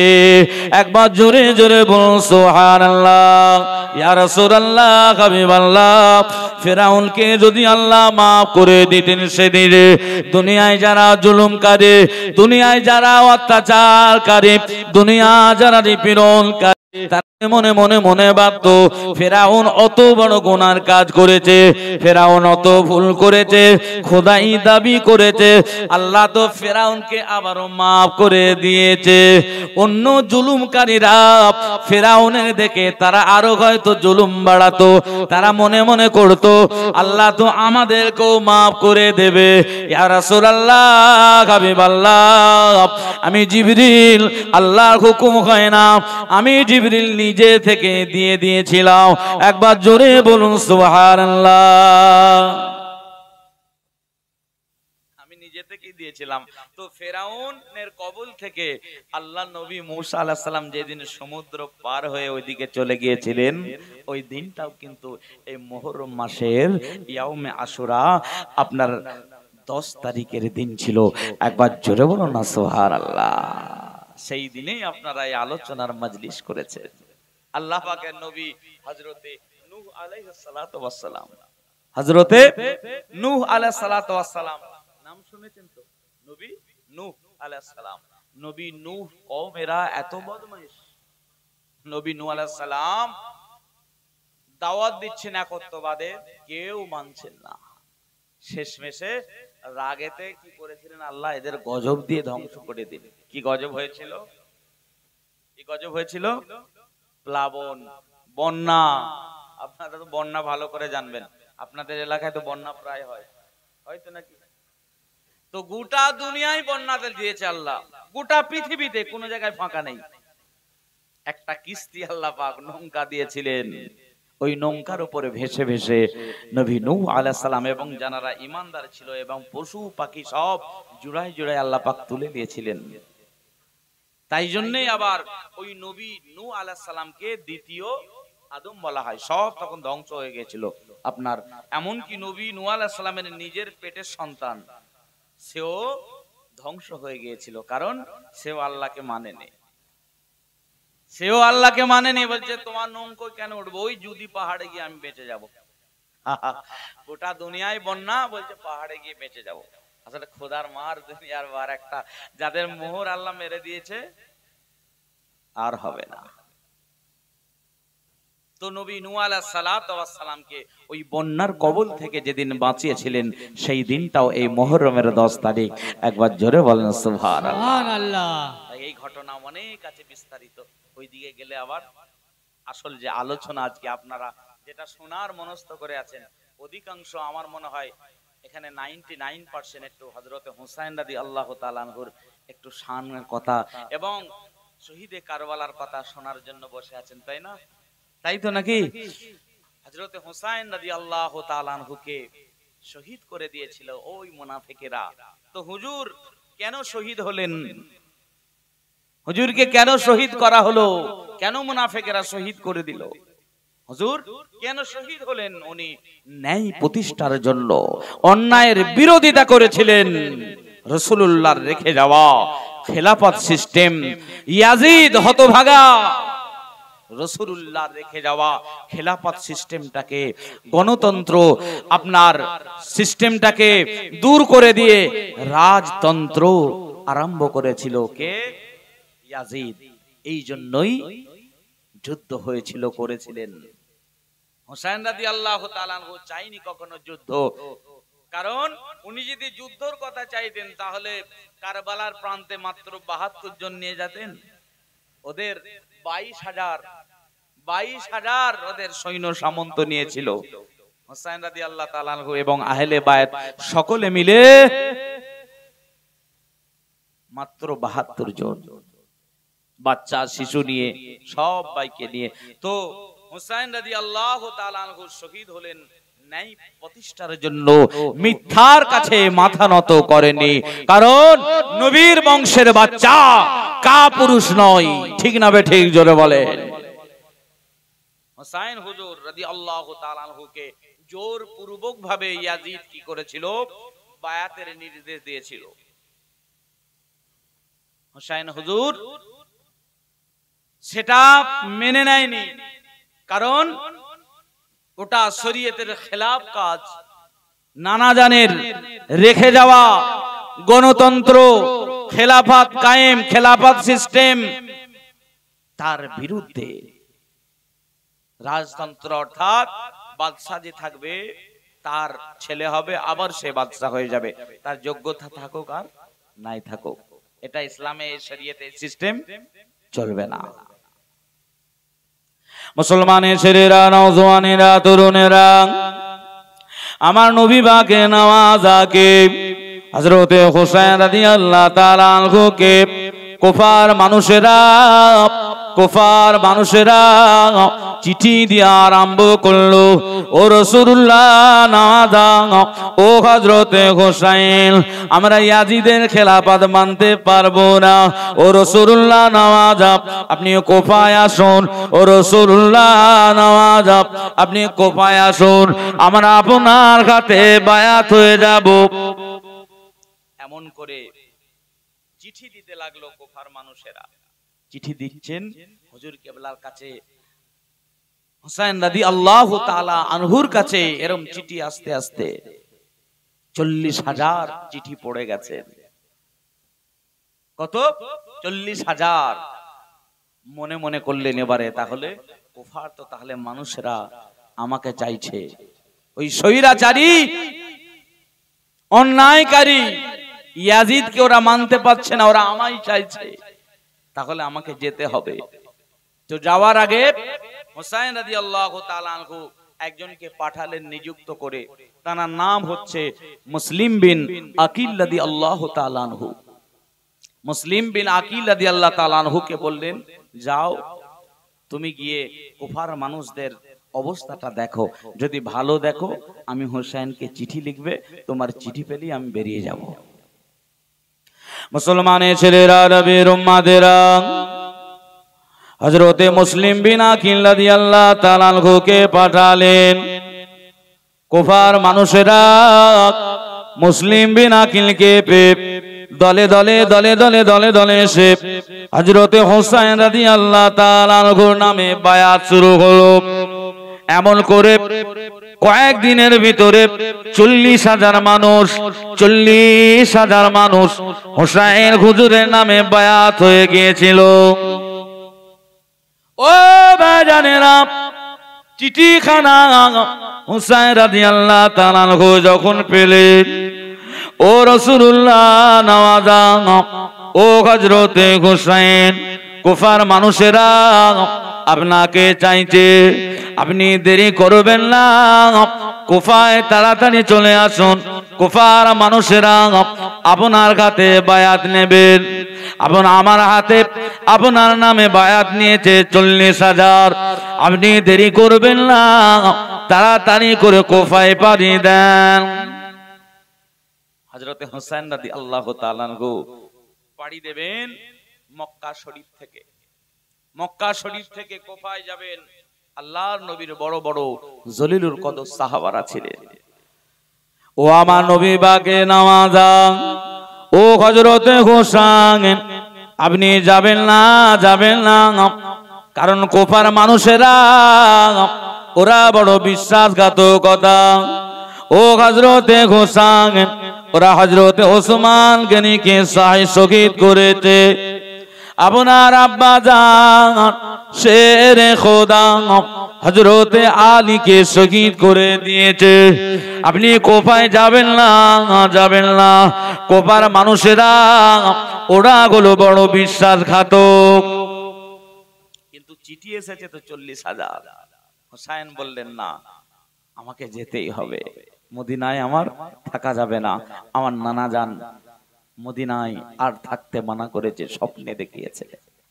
একবার জোরে জোরে বলুন সুবহানাল্লাহ। ইয়া রাসূলুল্লাহ, হাবিবাল্লাহ, ফেরাউনকে যদি আল্লাহ মাফ করে দিতেন, সেদিনে দুনিয়ায় যারা জুলুমকারী, দুনিয়ায় যারা অত্যাচারকারী, দুনিয়া যারা নিপীড়নকারী, মনে মনে মনে ভাবতো ফেরাউন অত বড় গুনার কাজ করেছে, ফেরাউন অত ভুল করেছে, খোদাই দাবি করেছে, আল্লাহ তো ফেরাউনকে আবারও মাফ করে দিয়েছে। অন্য জুলুমকারীরা ফেরাউনের দেখে তারা আরো হয়তো জুলুম বাড়াতো, তারা মনে মনে করতো আল্লাহ তো আমাদেরকেও মাফ করে দেবে। ইয়া রাসূলুল্লাহ, হাবিবাল্লাহ, আমি জিবরিল, আল্লাহর হুকুম হয় না, আমি জিবরিল নিজে থেকে দিয়ে দিয়েছিলাম। একবার জোরে বলুন সুবহানাল্লাহ। আমি নিজে থেকে দিয়েছিলাম। তো ফেরাউনের কবল থেকে আল্লাহ নবী মূসা আলাইহিস সালাম যেদিন সমুদ্র পার হয়ে ওইদিকে চলে গিয়েছিলেন, ওই দিনটাও কিন্তু এই মুহররম মাসের ইয়াউমে আশুরা, আপনার 10 তারিখের দিন ছিল। একবার জোরে বলুন না সুবহানাল্লাহ। সেই দিনেই আপনারা এই আলোচনার মাজলিস করেছেন। আল্লাহ পাকের নবী হযরতে নূহ আলাইহিস সালাতু ওয়াস সালাম, হযরতে নূহ আলাইহিস সালাতু ওয়াস সালাম নাম শুনেছেন তো? নবী নূহ আলাইহিস সালাম। নবী নূহ কওমেরা এত বদমাইশ, নবী নূহ আলাইহিস সালাম দাওয়াত দিচ্ছেন একত্ববাদে, কেউ মানছেন না। শেষমেশে রাগেতে কি করেছিলেন আল্লাহ? এদের গজব দিয়ে ধ্বংস করে দিলেন। কি গজব হয়েছিল? কি গজব হয়েছিল? প্লাবন, বন্যা। আপনারা তো বন্যা ভালো করে জানবেন, আপনাদের এলাকায় তো বন্যা প্রায় হয়, হয়তো নাকি? তো গোটা দুনিয়ায় বন্যা দিয়েছে আল্লাহ, গোটা পৃথিবীতে কোনো জায়গায় ফাঁকা নেই। একটা কিস্তি আল্লাহ পাক নৌকা দিয়েছিলেন, ওই নৌকার উপরে ভেসে ভেসে নবী নূহ আলাইহিস সালাম এবং যারা ঈমানদার ছিল এবং পশু পাখি সব জুড়ায় জুড়ায় আল্লাহ পাক তুলে দিয়েছিলেন। তাই জন্যই আবার ওই নবী নূহ আলাইহিস সালামকে দ্বিতীয় আদম বলা হয়। সব তখন ধ্বংস হয়ে গিয়েছিল আপনার। এমন কি নবী নূহ আলাইহিস সালামের নিজের পেটের সন্তান, সেও ধ্বংস হয়ে গিয়েছিল, কারণ সেও আল্লাহকে মানেনি। সেও আল্লাহকে মানেনি, বলছে তোমার নৌকো কেন উঠবো, ওই যদি পাহাড়ে গিয়ে আমি বেঁচে যাব। গোটা দুনিয়ায় বন্যা, বলছে পাহাড়ে গিয়ে বেঁচে যাব। আসলে খোদার মার দুনিয়ার বার একটা, যাদের মোহর আল্লাহ মেরে দিয়েছে আর হবে না। তো নবী নূহ আলাইহিস সালাতু ওয়াস সালামকে ওই বন্যার কবল থেকে যেদিন বাঁচিয়েছিলেন, সেই দিনটাও এই মুহররমের 10 তারিখ। একবার জোরে বলেন সুবহানাল্লাহ। এই ঘটনা অনেক আছে বিস্তারিত, ওইদিকে গেলে আবার আসল যে আলোচনা আজকে আপনারা যেটা শোনার মনস্থ করে আছেন, অধিকাংশ আমার মনে হয় এখানে 99% একটু হযরতে হুসাইন রাদিয়াল্লাহু তাআলা আনহুর একটু শানের কথা এবং শহীদে কারবালার কথা শোনার জন্য বসে আছেন, তাই না? তাই তো নাকি? হযরতে হুসাইন রাদিয়াল্লাহু তাআলা আনহুকে শহীদ করে দিয়েছিল ওই মুনাফিকেরা। তো হুজুর কেন শহীদ হলেন? হুজুরকে কেন শহীদ করা হলো? কেন মুনাফিকেরা শহীদ করে দিল? হুজুর কেন শহীদ হলেন? উনি ন্যায় প্রতিষ্ঠার জন্য অন্যায়ের বিরোধিতা করেছিলেন। রাসূলুল্লাহর রেখে যাওয়া খেলাফত সিস্টেম, ইয়াজিদ হতভাগা রাসূলুল্লাহর রেখে যাওয়া খেলাফত সিস্টেমটাকে, গণতন্ত্র আপনার সিস্টেমটাকে দূর করে দিয়ে রাজতন্ত্র আরম্ভ করেছিল কে? ইয়াজিদ। এই জন্যই যুদ্ধ হয়েছিল, করেছিলেন। হুসাইন রাদিয়াল্লাহু তাআলা আনহু চাইনি কখনো যুদ্ধ, কারণ উনি যদি যুদ্ধর কথা চাইতেন তাহলে কারবালার প্রান্তে মাত্র ৭২ জন নিয়ে যেতেন। ওদের ২২,০০০ ওদের সৈন্য সামন্ত নিয়েছিল। হুসাইন রাদিয়াল্লাহু তাআলা আনহু এবং আহলে বায়ত সকলে মিলে মাত্র ৭২ জন, বাচ্চা শিশু নিয়ে, সবাইকে নিয়ে। তো হুসাইন রাদিয়াল্লাহু তাআলা আনহু শহীদ হলেন ন্যায় প্রতিষ্ঠার জন্য মিথ্যার কাছে মাথা নত করেনি, কারণ নবীর বংশের বাচ্চা কাপুরুষ নয়। ঠিক না বে ঠিক? জোরে বলেন। হুসাইন হুজুর রাদিয়াল্লাহু তাআলা আনহুকে জোরপূর্বক ভাবে ইয়াজিদ কি করেছিল? বায়াতের নির্দেশ দিয়েছিল। হুসাইন হুজুর সেটা মেনে নেয়নি, কারণ ওটা শরীয়তের খেলাফ কাজ। নানা জানের রেখে যাওয়া গণতন্ত্র, খেলাফত কায়েম, খেলাফত সিস্টেম, তার বিরুদ্ধে। রাজতন্ত্র অর্থাৎ বাদশা যে থাকবে তার ছেলে হবে, আবার সে বাদশা হয়ে যাবে, তার যোগ্যতা থাকুক আর নাই থাকুক। এটা ইসলামে শরীয়তের সিস্টেম চলবে না। মুসলমানের ছেলেরা, নওজওয়ানেরা, তরুণেরা, আমার নবী পাকে নওয়াজাকে হযরতে হুসাইন রাদিয়াল্লাহু তাআলা আনহুকে কুফার মানুষেরা চিঠি দিয়ে আরম্ভ করলো, ও রাসূলুল্লাহ নওয়াজা, ও হযরতে হুসাইন, আমরা ইয়াজিদের খেলাফত মানতে পারবো না। ও রাসূলুল্লাহ নওয়াজা, আপনি কুফায় আসুন। ও রাসূলুল্লাহ নওয়াজা, আপনি কুফায় আসুন, আমরা আপনার হাতে বায়াত হয়ে যাব। এমন করে চিঠি দিতে লাগলো কুফার মানুষেরা। চিঠি দিচ্ছেন হুজুর কেবলার কাছে, হুসাইন রাদিয়াল্লাহু তাআলা আনহুর কাছে এরকম চিঠি আস্তে আস্তে 40,000 চিঠি পড়ে গেছে। কত? 40,000। মনে মনে করলেন এবারে তাহলে কুফার তো তাহলে মানুষরা আমাকে চাইছে, ওই স্বৈরাচারী অন্যায়কারী ইয়াজিদকে ওরা মানতে পারছে না, ওরা আমায় চাইছে, তাহলে আমাকে যেতে হবে। তো যাওয়ার আগে হুসাইন রাদিয়াল্লাহু তাআলা আনহু একজনকে পাঠালেন নিযুক্ত করে, তার নাম হচ্ছে মুসলিম বিন আকিল রাদিয়াল্লাহু তাআলা আনহু। মুসলিম বিন আকিল রাদিয়াল্লাহু তাআলা আনহুকে বললেন, যাও তুমি গিয়ে কুফার মানুষদের অবস্থাটা দেখো, যদি ভালো দেখো আমি হুসাইনকে চিঠি লিখবে, তোমার চিঠি পেলেই আমি বেরিয়ে যাব। মুসলমানের ছেলেরা, নবীর উম্মতেরা, হযরতে মুসলিম বিন আকিল রাদিয়াল্লাহু তাআলা আনহুকে পাঠালেন। কুফার মানুষেরা মুসলিম বিন আকিলকে পেয়ে দলে দলে দলে দলে দলে দলে এসে হযরতে হুসাইন রাদিয়াল্লাহু তাআলা আনহুর নামে বায়াত শুরু হলো। এমন করে কয়েকদিনের ভিতরে 40,000 মানুষ হুসাইন হুজুরের নামে বায়াত হয়ে গিয়েছিল। ও ভাইজানেরা, চিঠিখানা হুসাইন রাদিয়াল্লাহু তাআলা আনহু যখন পেলেন, ও রাসূলুল্লাহ নওয়াজা, ও হযরতে হুসাইন, কুফার মানুষেরা আপনাকে চাইছে, আপনি দেরি করবেন না, কুফায় তাড়াতাড়ি চলে আসুন। কুফার মানুষেরা আপনার হাতে বায়াত নেবেন। আমার হাতে আপনার নামে বায়াত নিয়েছে 40,000। আপনি দেরি করবেন না, তাড়াতাড়ি করে কুফায় পাড়ি দেন। হযরতে হুসাইন রাদিয়াল্লাহু তাআলা আনহু পাড়ি দেবেন মক্কা শরীফ থেকে। মক্কা শরীফ থেকে কুফায় যাবেন। আল্লাহর নবীর বড় বড় জলিলুল কদর সাহাবারা ছিলেন। ও আমার নবী পাকে নওয়াজা, ও হযরতে হুসাইন, আপনি যাবেন না, কারণ কুফার মানুষেরা ওরা বড় বিশ্বাসঘাতকতা। ও হযরতে হুসাইন, ওরা হযরতে ওসমানকে নিয়ে শহীদ করেছে। আপনার আব্বা জান শেরে খোদা হযরতে আলীকে শহীদ করে দিয়েছে। আপনি কুফায় যাবেন না, কুফার মানুষেরা ওরা হলো বড় বিশ্বাসঘাতক। কিন্তু চিঠি এসেছে তো 40,000। হুসাইন বললেন, না, আমাকে যেতেই হবে, মদিনায় আমার থাকা যাবে না। আমার নানা জান মদিনায় আর থাকতে মানা করেছে, স্বপ্নে দেখিয়েছে,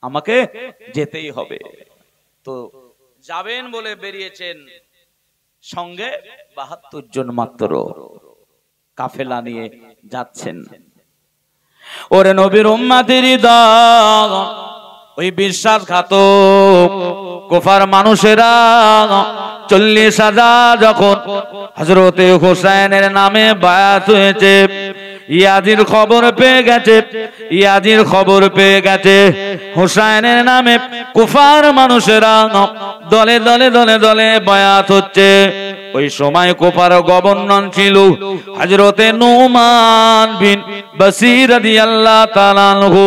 আমাকে যেতেই হবে। তো যাবেন বলে বেরিয়েছেন। সঙ্গে ৭২ জন মাত্র কাফেলা নিয়ে যাচ্ছেন। ওরে নবীর উম্মতের দল, ওই বিশ্বাসঘাতক কুফার মানুষেরা ৪০,০০০ যখন হযরতে হুসাইনের নামে বায়াত হয়েছে, ইয়াজির খবর পেয়ে গেছে, ইয়াজির খবর পেয়ে গেছে হুসাইনের নামে কুফার মানুষেরা দলে দলে দলে দলে বায়াত হচ্ছে। ওই সময় কুফার গভর্নর ছিল হযরতে নুমান বিন বাশির রাদিয়াল্লাহু তাআলা আনহু।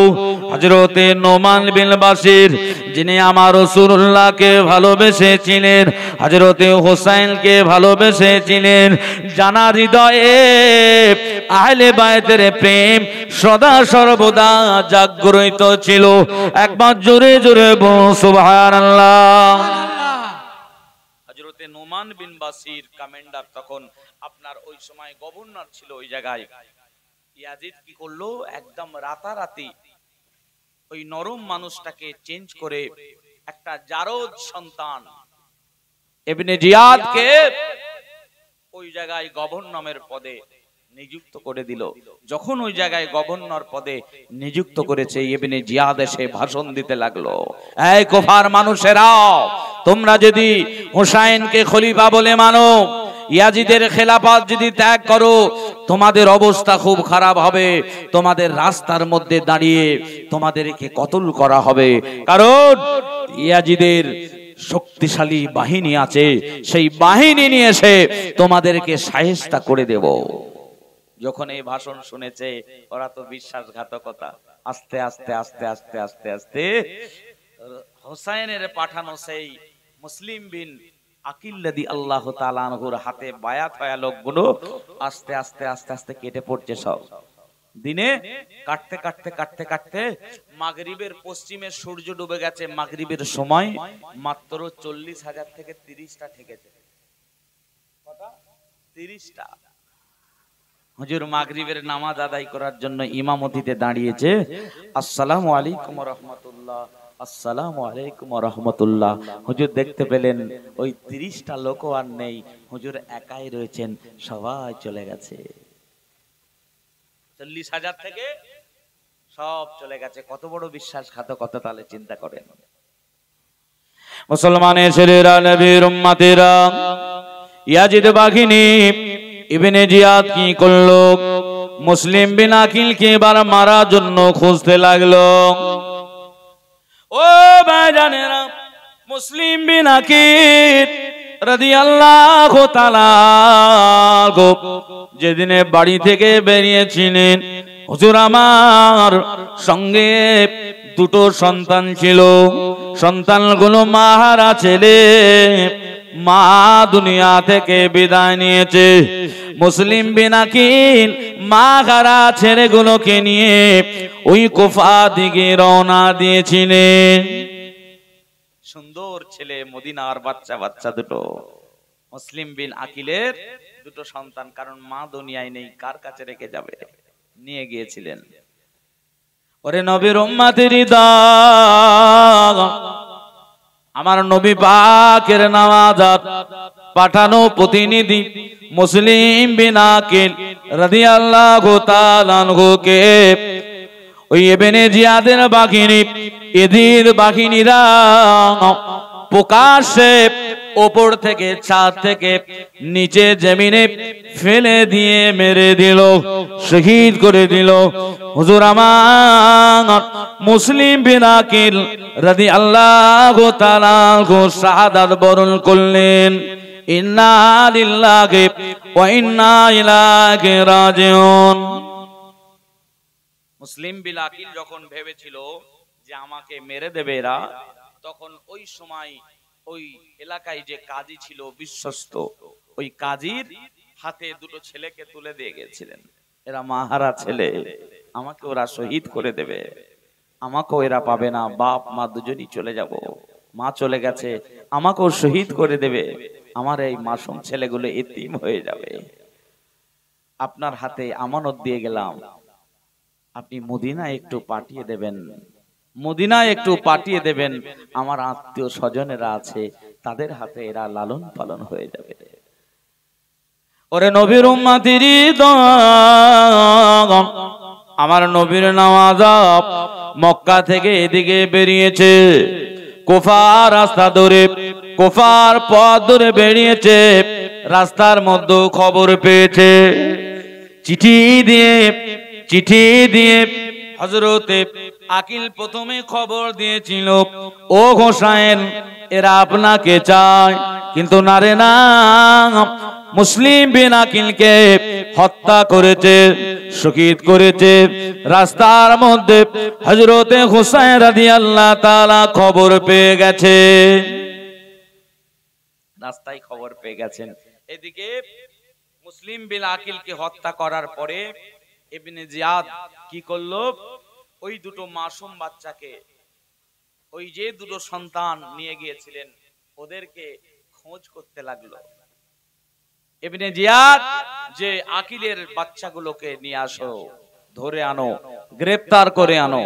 হযরতে নুমান বিন বাশির যিনি আমার রাসূলুল্লাহকে ভালোবেসেছিলেন, হযরতে হুসাইনকে ভালোবেসেছিলেন, জানার হৃদয়ে আহলে বায়তের প্রেম সদা সর্বদা জাগ্রত ছিল। একবার জোরে জোরে বলুন সুবহানাল্লাহ। হযরতে নুমান বিন বাশির কমান্ডার, তখন আপনার ওই সময় গভর্নর ছিল ওই জায়গায়। ইয়াজিদ কি করলো, একদম রাতারাতি ওই নরম মানুষটাকে চেঞ্জ করে একটা জারদ সন্তান ইবনে জিয়াদকে ওই জায়গায় গভর্নরের পদে নিযুক্ত করে দিল। যখন ওই জায়গায় গভর্নর পদে নিযুক্ত করেছে, ইবনে জিয়াদ এসে ভাষণ দিতে লাগলো, এই কুফার মানুষেরা, তোমরা যদি হুসাইনকে খলিফা বলে মানো, ইয়াজিদের খেলাফত যদি ত্যাগ করো, তোমাদের অবস্থা খুব খারাপ হবে। তোমাদের রাস্তার মধ্যে দাঁড়িয়ে তোমাদেরকে কতল করা হবে, কারণ ইয়াজিদের শক্তিশালী বাহিনী আছে, সেই বাহিনী নিয়ে এসে তোমাদেরকে শায়েস্তা করে দেব। যখন এই ভাষণ শুনেছে, ওরা তো বিশ্বাসঘাতকতা, আস্তে আস্তে আস্তে আস্তে আস্তে আস্তে হুসাইনের পাঠানো সেই মুসলিম বিন আকিল রাদিয়াল্লাহু তাআলা আনহুর হাতে বায়াত হওয়া লোকগুলো আস্তে আস্তে আস্তে আস্তে কেটে পড়ছে। সব দিনে কাটতে কাটতে কাটতে কাটতে মাগরিবের পশ্চিমে সূর্য ডুবে গেছে। মাগরিবের সময় মাত্র ৪০,০০০ থেকে ৩০টা ঠেকেছে। কটা? ৩০টা। হুজুর মাগরিবের নামাজ আদায় করার জন্য ইমামতিতে দাঁড়িয়েছে। আসসালামু আলাইকুম ওয়া রাহমাতুল্লাহ, আসসালামু আলাইকুম ওয়া রাহমাতুল্লাহ। হুজুর দেখতে পেলেন ওই ৩০টা লোকও আর নেই, হুজুর একাই রয়েছেন, সবাই চলে গেছে। ৪০,০০০ থেকে সব চলে গেছে। কত বড় বিশ্বাসঘাতকতা, তাহলে চিন্তা করেন। মুসলমানের ছেলেরা, নবীর উম্মতেরা, ইয়াজিদ বাহিনী ইবনে জিয়াদ কি করলো, মুসলিম বিন আকিলকে এবার মারার জন্য খুঁজতে লাগলো। ও ভাইজানেরা, মুসলিম বিন আকিল রাদিয়াল্লাহু তাআলা যেদিনে বাড়ি থেকে বেরিয়েছিলেন, হুজুর আমার সঙ্গে দুটো সন্তান ছিল। সন্তানগুলো মাহারা ছেলে, মা দুনিয়া থেকে বিদায় নিয়েছে। মুসলিম বিন আকিল মাহারা ছেলেগুলোকে নিয়ে ওই কুফা দিকে রওনা দিয়েছিলেন। সুন্দর ছেলে, মদিনার বাচ্চা বাচ্চা দুটো, মুসলিম বিন আকিলের দুটো সন্তান, কারণ মা দুনিয়ায় নেই, কার কাছে রেখে যাবে, নিয়ে গিয়েছিলেন। ওরে নবীর উম্মতের দল, আমার নবী পাকের নামাজাত পাঠানো প্রতিনিধি মুসলিম বিন আকিল রাদিয়াল্লাহু তাআলা আনহুকে ওই ইবনে জিয়াদের বাহিনী, এদের বাহিনীরা প্রকাশ্যে উপর থেকে, ছাদ থেকে নিচে জমিনে ফেলে দিয়ে মেরে দিল, শহীদ করে দিল। হুজুর আমার মুসলিম বিন আকিল রাদিয়াল্লাহু তাআলা শাহাদাত বরণ করলেন। ইন্না লিল্লাহি ওয়া ইন্না ইলাইহি রাজিউন। মুসলিম বিন আকিল যখন ভেবেছিল যে আমাকে মেরে দেবে এরা, তখন ওই সময় ওই এলাকায় যে কাজী ছিল বিশ্বস্ত, ওই কাজীর হাতে দুটো ছেলেকে তুলে দিয়ে গেছিলেন। এরা মাহারা ছেলে, আমাকে ওরা শহীদ করে দেবে, আমাকেও এরা পাবে না, বাপ মা দুজনই চলে যাব, মা চলে গেছে, আমাকেও শহীদ করে দেবে, আমার এই মাসুম ছেলেগুলো এতিম হয়ে যাবে। আপনার হাতে আমানত দিয়ে গেলাম, আপনি মদিনায় একটু পাঠিয়ে দেবেন, মদিনায় একটু পাঠিয়ে দেবেন, আমার আত্মীয় স্বজনেরা আছে, তাদের হাতে এরা লালন পালন হয়ে যাবে। ওরে নবীর উম্মতিরি দল, আমার নবীর নামাজ মক্কা থেকে এদিকে বেরিয়েছে, কুফার রাস্তা ধরে, কুফার পথ ধরে বেরিয়েছে। রাস্তার মধ্যে খবর পেয়েছে, চিঠি দিয়ে হযরতে আকিল প্রথমে খবর দিয়েছিল, ও হোসাইন এরা আপনাকে চায়, কিন্তু নারে না, মুসলিম বিন আকিলকে হত্যা করেছে, শহীদ করেছে। রাস্তার মধ্যে হযরতে হুসাইন রাদিয়াল্লাহু তাআলা খবর পেয়ে গেছে, রাস্তায় খবর পেয়ে গেছেন। এদিকে মুসলিম বিন আকিলকে হত্যা করার পরে ইবনে জিয়াদ কি করলো, ওই দুটো মাসুম বাচ্চাকে, ওই যে দুটো সন্তান নিয়ে গিয়েছিলেন, ওদেরকে খোঁজ করতে লাগলো। ইবনে জিয়াদ যে আকিলের বাচ্চাগুলোকে নিয়ে আসো, ধরে আনো, গ্রেফতার করে আনো।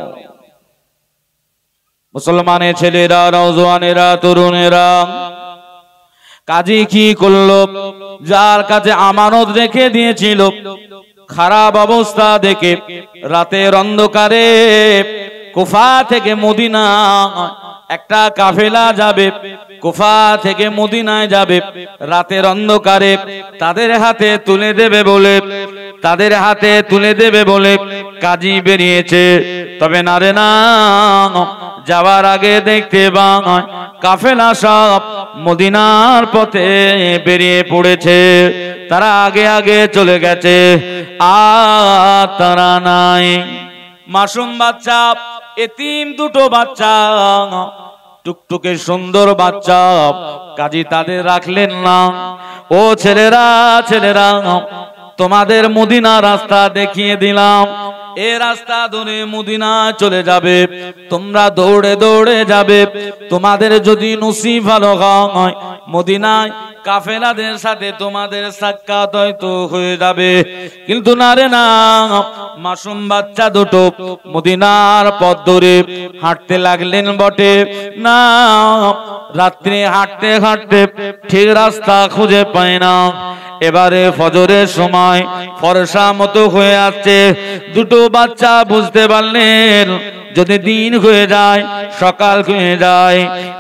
মুসলমানের ছেলেরা, নওজওয়ানেরা, তরুণেরা, কাজী কি করলো, যার কাছে আমানত রেখে দিয়েছিল, খারাপ অবস্থা দেখে রাতের অন্ধকারে কুফা থেকে মদিনা একটা কাফেলা যাবে, কুফা থেকে মদিনায় যাবে, রাতের অন্ধকারে তাদের হাতে তুলে দেবে বলে কাজী বেরিয়েছে। তবে নারে না, যাওয়ার আগে দেখতে পায় কাফেলা সব মদিনার পথে বেরিয়ে পড়েছে, তারা আগে আগে চলে গেছে, আর তারা নাই। মাসুম বাচ্চা, এতিম দুটো বাচ্চা, টুকটুকে সুন্দর বাচ্চা, কাজী তাদের রাখলেন না। ও ছেলেরা, তোমাদের মদিনা রাস্তা দেখিয়ে দিলাম, এ রাস্তা ধরে মদিনা চলে যাবে, তোমরা দৌড়ে দৌড়ে যাবে। তোমাদের যদি নসিব ভালো হয়, মদিনায় কাফেলাদের সাথে তোমাদের সাক্ষাৎ হয়তো হয়ে যাবে, কিন্তু না রে না, মাসুম বাচ্চা দুটো মদিনার পথ ধরে হাঁটতে লাগলেন বটে, না রাত্রে হাঁটতে হাঁটতে ঠিক রাস্তা খুঁজে পায় না। এবারে ফজরের সময় ফরসা মতো হয়ে আসছে, দুটো বাচ্চা বুঝতে পারলেন যদি দিন হয়ে যায়, সকাল হয়ে যায়,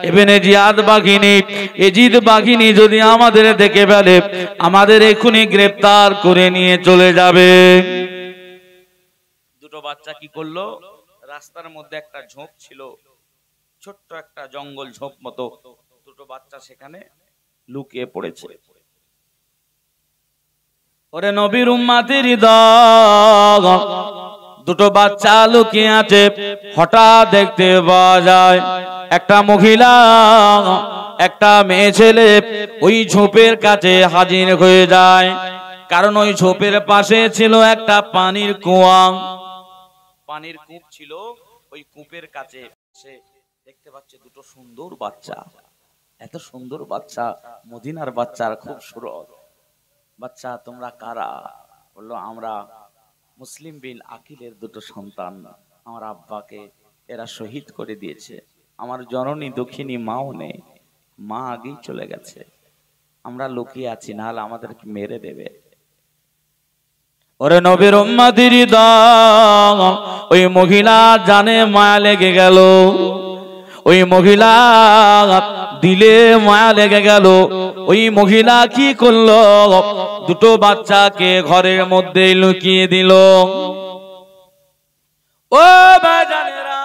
ইবনে জিয়াদ বাহিনী, এজিদ বাহিনী যদি আমাদের দেখে ফেলে, আমাদের এখনই গ্রেফতার করে নিয়ে চলে যাবে। দুটো বাচ্চা কি করলো, রাস্তার মধ্যে একটা ঝোপ ছিল, ছোট্ট একটা জঙ্গল ঝোপ মতো, দুটো বাচ্চা সেখানে লুকিয়ে পড়েছে। ওরে নবীর উম্মতের দল, দুটো বাচ্চা লুকিয়ে আছে। হঠাৎ দেখতে পাওয়া যায় একটা মহিলা, একটা মেয়ে ছেলে ওই ঝোপের কাছে হাজির হয়ে যায়, কারণ ওই ঝোপের পাশে ছিল একটা পানির কুয়া, পানির কূপ ছিল। ওই কূপের কাছে সে দেখতে পাচ্ছে দুটো সুন্দর বাচ্চা, এত সুন্দর বাচ্চা, মদিনার বাচ্চার খুব সুরত। বাচ্চা তোমরা কারা? বললো আমরা মুসলিম বিন আকিলের দুটো সন্তান, আমার আব্বাকে এরা শহীদ করে দিয়েছে, আমার জননী দক্ষিণী মাও নেই, মা আগেই চলে গেছে, আমরা লুকিয়ে আছি, নাহলে আমাদেরকে মেরে দেবে। ওরে নবীর উম্মতের দল, ওই মহিলা জানে মায়া লেগে গেল, ওই মহিলা দিলে মায়া লেগে গেল। ওই মহিলা কি করলো, দুটো বাচ্চাকে ঘরের মধ্যে লুকিয়ে দিল। ও ভাইজানেরা,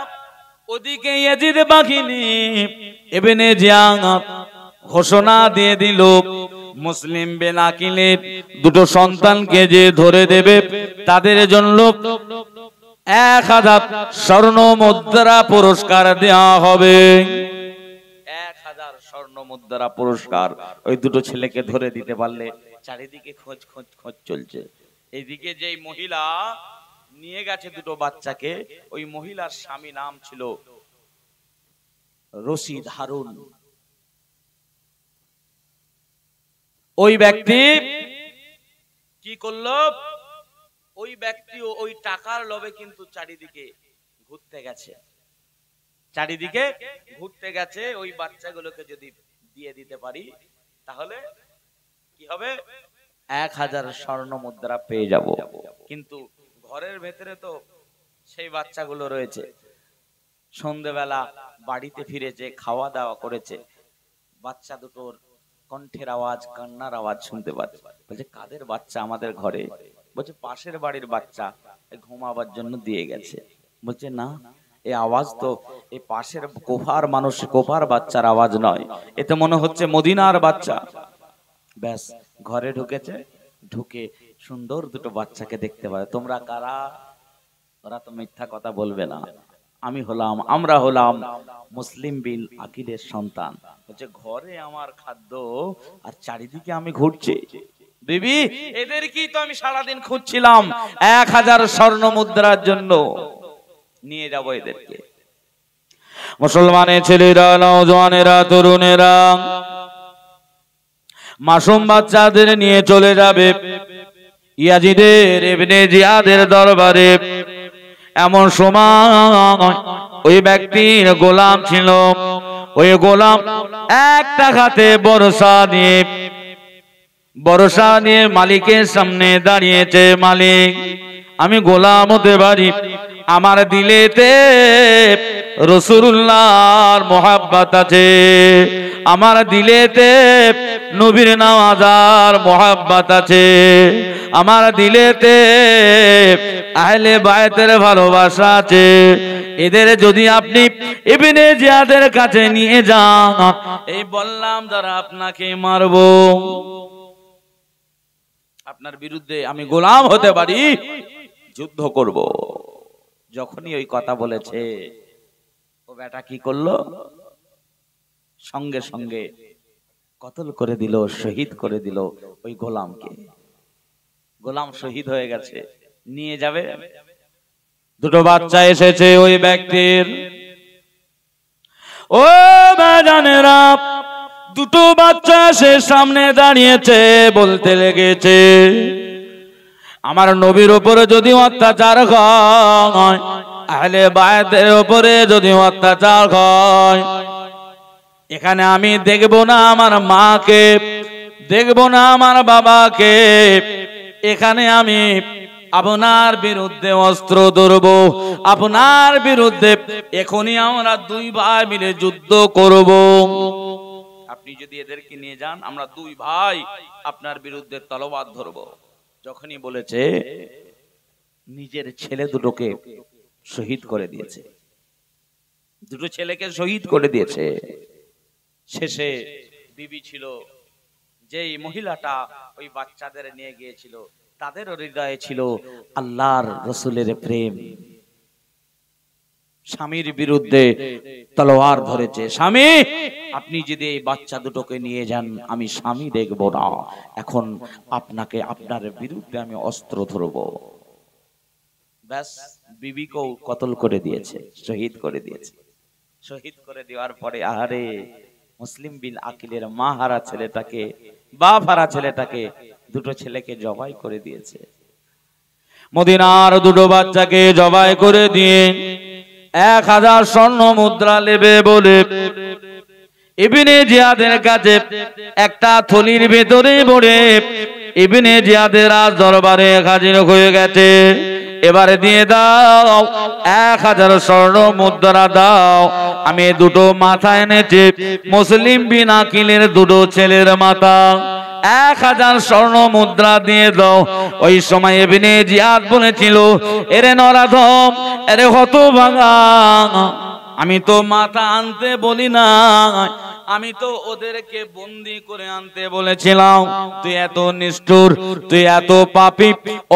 ওদিকে ইয়াজিদ বাহিনী ইবনে জিয়াদ ঘোষণা দিয়ে দিল, মুসলিম বিন আকিলের দুটো সন্তানকে যে ধরে দেবে, তাদের জন্য 1000 স্বর্ণ মুদ্রা পুরস্কার দেওয়া হবে। 1000 স্বর্ণ মুদ্রা পুরস্কার ওই দুটো ছেলেকে ধরে দিতে পারলে। চারিদিকে খোঁজ খোঁজ খোঁজ চলছে। এইদিকে যেই মহিলা নিয়ে গেছে দুটো বাচ্চাকে, ওই মহিলার স্বামী নাম ছিল রশিদ হারুন। ওই ব্যক্তি কি করলো, ওই ব্যক্তিও ওই টাকার লোভে কিন্তু চারিদিকে ঘুরতে গেছে, ওই বাচ্চাগুলোকে যদি দিয়ে দিতে পারি তাহলে কি হবে, 1000 স্বর্ণ মুদ্রা পেয়ে যাব। কিন্তু ঘরের ভেতরে তো সেই বাচ্চাগুলো রয়েছে, সন্ধ্যেবেলা বাড়িতে ফিরেছে, খাওয়া দাওয়া করেছে, বাচ্চা দুটোর কণ্ঠের আওয়াজ, কান্নার আওয়াজ শুনতে পাচ্ছে। বলছে কাদের বাচ্চা আমাদের ঘরে? বলছে পাশের বাড়ির বাচ্চা, ঘুমাবার জন্য দিয়ে গেছে। বলছে না, এই আওয়াজ তো এই পাশের কোফার মানুষ, কোফার বাচ্চার আওয়াজ নয়, এতে মনে হচ্ছে মদিনার বাচ্চা। ব্যাস ঘরে ঢুকেছে, ঢুকে সুন্দর দুটো বাচ্চাকে দেখতে পায়। তোমরা কারা? ওরা তো মিথ্যা কথা বলবে না, আমরা হলাম মুসলিম বিন আকিলের সন্তান। হচ্ছে ঘরে আমার খাদ্য আর চারিদিকে আমি ঘুরছি। বিবি এদের কি তো আমি সারাদিন খুঁজছিলাম 1000 স্বর্ণ মুদ্রার জন্য, নিয়ে যাব এদেরকে। মুসলমানের ছেলেরা, নওজওয়ানেরা, তরুণেরা মাসুম বাচ্চাদের নিয়ে চলে যাবে ইয়াজিদের ইবনে জিয়াদের দরবারে। এমন সময় ওই ব্যক্তির গোলাম ছিল, ওই গোলাম একটা হাতে বর্ষা নিয়ে মালিকের সামনে দাঁড়িয়েছে। মালিক, আমি গোলাম হতে পারি, আমার দিলেতে রাসূলুল্লাহর মোহাব্বত আছে, আমার দিলেতে নবীর নামাজার মোহাব্বত আছে, আমার দিলেতে আহলে বায়তের ভালোবাসা আছে। এদের যদি আপনি ইবনে জিয়াদের কাছে নিয়ে যান, এই বললাম যারা আপনাকে মারবো, আপনার বিরুদ্ধে আমি গোলাম হতে পারি, যুদ্ধ করব। যখনই ওই কথা বলেছে, ও বেটা কি করলো? সঙ্গে সঙ্গে কতল করে দিল, শহীদ করে দিল ওই গোলামকে। গোলাম শহীদ হয়ে গেছে, নিয়ে যাবে। দুটো বাচ্চা এসেছে ওই ব্যক্তির। ও বাজানেরা, দুটো বাচ্চা সে সামনে দাঁড়িয়েছে, বলতে লেগেছে আমার নবীর উপরে যদি অত্যাচার হয়, আহলে বায়তের উপরে যদি অত্যাচার হয়, এখানে আমি দেখব না আমার মাকে, দেখব না আমার বাবাকে, এখানে আমি আপনার বিরুদ্ধে অস্ত্র ধরব, আপনার বিরুদ্ধে এখনই আমরা দুই ভাই মিলে যুদ্ধ করব। আপনি যদি এদেরকে নিয়ে যান, আমরা দুই ভাই আপনার বিরুদ্ধে তলোয়ার ধরব। যখনই বলেছে, নিজের ছেলে দুটোকে শহীদ করে দিয়েছে, দুটো ছেলেকে শহীদ করে দিয়েছে। শেষে বিবি ছিল, যেই মহিলাটা ওই বাচ্চাদের নিয়ে গিয়েছিল, তাদের হৃদয়ে ছিল আল্লাহর রাসূলের প্রেম। স্বামীর বিরুদ্ধে তলোয়ার ধরেছে। স্বামী, আপনি যদি এই বাচ্চা দুটোকে নিয়ে যান, আমি স্বামী দেখব না, এখন আপনাকে, আপনার বিরুদ্ধে আমি অস্ত্র ধরব। ব্যাস, বিবিকেও কতল করে দিয়েছে, শহীদ করে দিয়েছে। শহীদ করে দেওয়ার পরে আহারে মুসলিম বিন আকিলের মা হারা ছেলেটাকে, বাপ হারা ছেলেটাকে, দুটো ছেলেকে জবাই করে দিয়েছে। মদিনার দুটো বাচ্চাকে জবাই করে দিয়ে 1000 স্বর্ণ মুদ্রা নেবে বলে ইবনে জিয়াদের কাছে একটা থলির ভেতরে ভরে ইবনে জিয়াদের রাজ দরবারে হাজির হয়ে গেছে। এবারে দিয়ে দাও 1000 স্বর্ণ মুদ্রা দাও। আমি দুটো মাথা এনেছি, মুসলিম বিন আকিলের দুটো ছেলের মাথা। 1000 স্বর্ণ মুদ্রা দিয়ে দাও। ওই সময় ইবনে জিয়াদ বলেছিল, এরে নরাধম, এরে হতভাগা, আমি তো মাথা আনতে বলি না, আমি তো ওদেরকে বন্দি করে আনতে বলেছিলাম। তুই এত নিষ্ঠুর, তুই এত পাপী,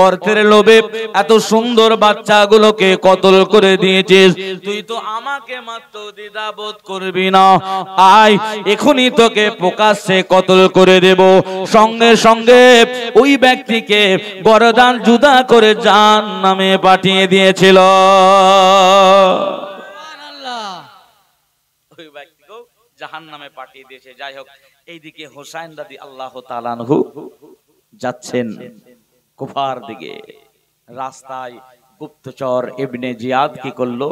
অর্থের লোভে এত সুন্দর বাচ্চাগুলোকে কতল করে দিয়েছিস। তুই তো আমাকে মাত্র দ্বিধাবোধ করবি না, আয় এখনই তোকে প্রকাশ্যে কতল করে দেব। সঙ্গে সঙ্গে ওই ব্যক্তিকে গর্দান জুদা করে জাহান্নামে পাঠিয়ে দিয়েছিল। ওই ব্যক্তিকেও জাহান্নামে পাঠিয়ে দিয়েছে। যাই হোক, এইদিকে হোসাইন রাদিয়াল্লাহু তাআলা আনহু যাচ্ছেন কুফার দিকে। রাস্তায় গুপ্তচর ইবনে জিয়াদ কি করলো?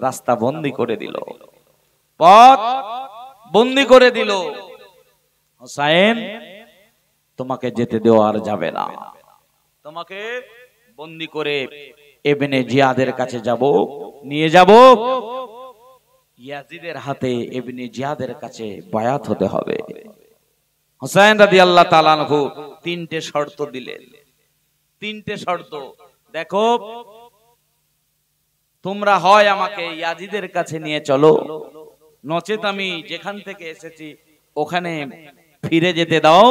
রাস্তা বন্দি করে দিল, পথ বন্দি করে দিল। হোসাইন তোমাকে যেতে দেওয়া আর যাবে না। তোমাকে বন্দি করে ইবনে জিয়াদের কাছে নিয়ে যাব, ইয়াজিদের হাতে ইবনে জিয়াদের কাছে বায়াত হতে হবে। হুসাইন রাদিয়াল্লাহু তাআলা আনহু তিনটে শর্ত দিলেন। তিনটে শর্ত, দেখো তোমরা হয় আমাকে ইয়াজিদের কাছে নিয়ে চলো, নচেত আমি যেখান থেকে এসেছি ওখানে ফিরে যেতে দাও।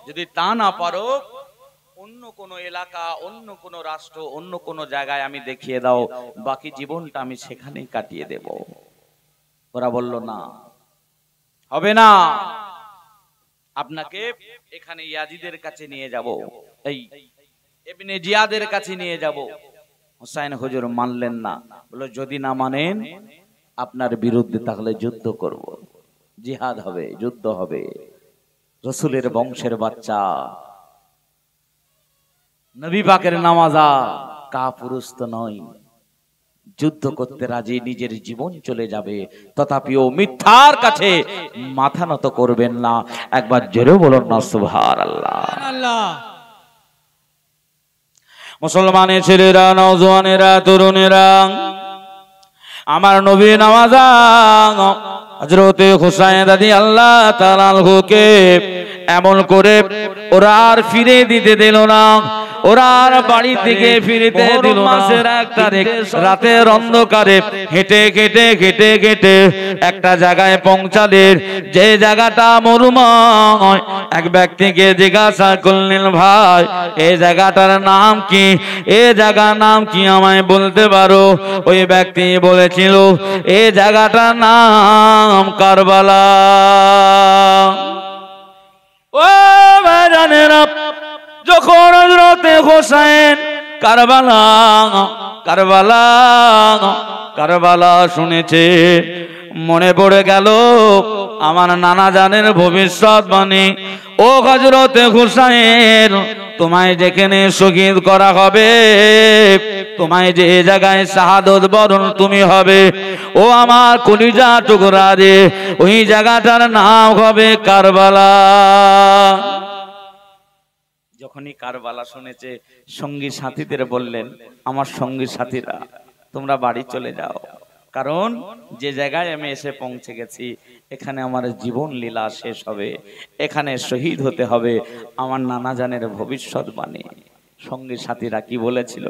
যদি তা না পারো অন্য কোনো এলাকা, অন্য কোনো রাষ্ট্র, অন্য কোনো জায়গায় আমি দেখিয়ে দাও, বাকি জীবনটা আমি সেখানেই কাটিয়ে দেব। ওরা বলল না, হবে না, আপনাকে এখানে ইয়াজিদের কাছে নিয়ে যাব, এই ইবনে জিয়াদের কাছে নিয়ে যাব। হুসাইন হুজুর মানলেন না, বলল যদি না মানেন আপনার বিরুদ্ধে তাহলে যুদ্ধ করব, জিহাদ হবে, যুদ্ধ হবে। রাসূলের বংশের বাচ্চা, নবী পাকের নামাজা, কাপুরুষ তো নয়, যুদ্ধ করতে রাজি, নিজের জীবন চলে যাবে, তথাপিও মিথ্যার কাছে মাথা নত করবেন না। একবার জোরে বলুন না সুবহানাল্লাহ। মুসলমানের ছেলেরা, নওজওয়ানেরা, তরুণেরা, আমার নবী নামাজা হযরতে হুসাইন রাদিয়াল্লাহু তাআলা আনহুকে এমন করে ওরা আর ফিরে দিতে দিল না, ওরা আর বাড়ি থেকে ফিরতে দিল না। মাসের 1 তারিখ রাতের অন্ধকারে হেঁটে হেঁটে হেঁটে হেঁটে একটা জায়গায় পৌঁছালেন, যে জায়গাটা মরুময়। এক ব্যক্তিকে জিজ্ঞাসা করলেন, ভাই এই জায়গাটার নাম কি? এই জায়গার নাম কি আমায় বলতে পারো? ওই ব্যক্তি বলেছিল এই জায়গাটার নাম কারবালা। ও ভাইজানেরা, যখন হযরতে হোসেন কারবালা কারবালা কারবালা শুনেছে, মনে পড়ে গেল আমার নানা জানের ভবিষ্যৎবাণী। ও হযরতে হোসেন, তোমায় যেখানে শহীদ করা হবে, তোমায় যে জায়গায় শাহাদত বরণ তুমি হবে, ও আমার কলিজা টুকরা রে, ওই জায়গাটার নাম হবে কারবালা। যখনই কারবালা শুনেছে, সঙ্গী সাথীদের বললেন, আমার সঙ্গী সাথীরা তোমরা বাড়ি চলে যাও, কারণ যে জায়গায় আমি এসে পৌঁছে গেছি এখানে আমার জীবন লীলা শেষ হবে, এখানে শহীদ হতে হবে। আমার নানা জানের ভবিষ্যৎবাণী। সঙ্গী সাথীরা কি বলেছিল?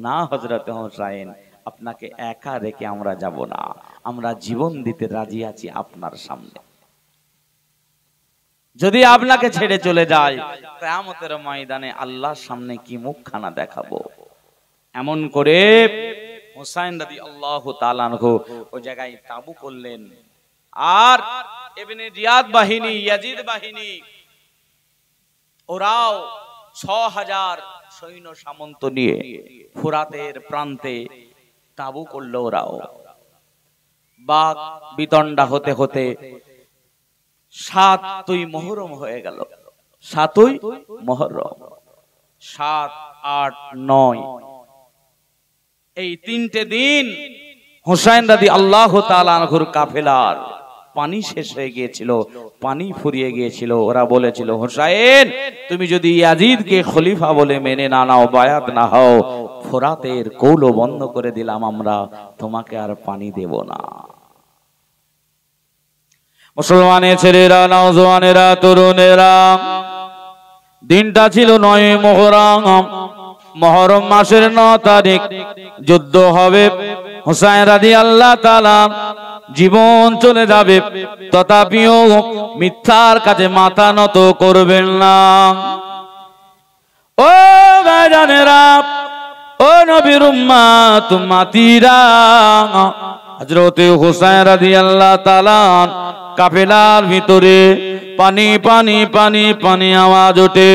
না হযরতে হোসেন, আপনাকে একা রেখে আমরা যাব না, আমরা জীবন দিতে রাজি আছি আপনার সামনে। যদি আপনাকে ছেড়ে চলে যায়, কিয়ামতের ময়দানে আল্লাহর সামনে কি মুখখানা দেখাবো? এমন করে হুসাইন রাদিয়াল্লাহু তাআলা আনহু ওই জায়গায় তাবু করলেন। আর ইবনে জিয়াদ বাহিনী, ইয়াজিদ বাহিনী, ওরাও ৬০০০ সৈন্য সামন্ত নিয়ে ফোরাতের প্রান্তে তাবু করলো। ওরাও বাক বিতণ্ডা হতে হতে ৭ই মুহররম হয়ে গেল। ৭ই মুহররম, ৭, ৮, ৯, এই 3টে দিন হুসাইন রাদিয়াল্লাহু তাআলা আনহুর কাফেলার পানি শেষ হয়ে গিয়েছিল, পানি ফুরিয়ে গিয়েছিল। ওরা বলেছিল, হুসাইন তুমি যদি ইয়াজিদকে খলিফা বলে মেনে না নাও, বায়াত না হও, ফোরাতের কৌলো বন্ধ করে দিলাম আমরা, তোমাকে আর পানি দেব না। মুসলমানের ছেলেরা, নওজওয়ানেরা, তরুণেরা, দিনটা ছিল ৯ মুহররম, মুহররম মাসের ৯ তারিখ যুদ্ধ হবে। হুসাইন রাদিয়াল্লাহু তাআলা জীবন চলে যাবে, তথাপিও মিথ্যার কাছে মাথা নত করবেন না। ও ভাইজানেরা, ও নবীর উম্মত উম্মতিরা, হযরতে হুসাইন রাদিয়াল্লাহু তাআলা কাফেলার ভিতরে পানি পানি পানি পানি আওয়াজ ওঠে।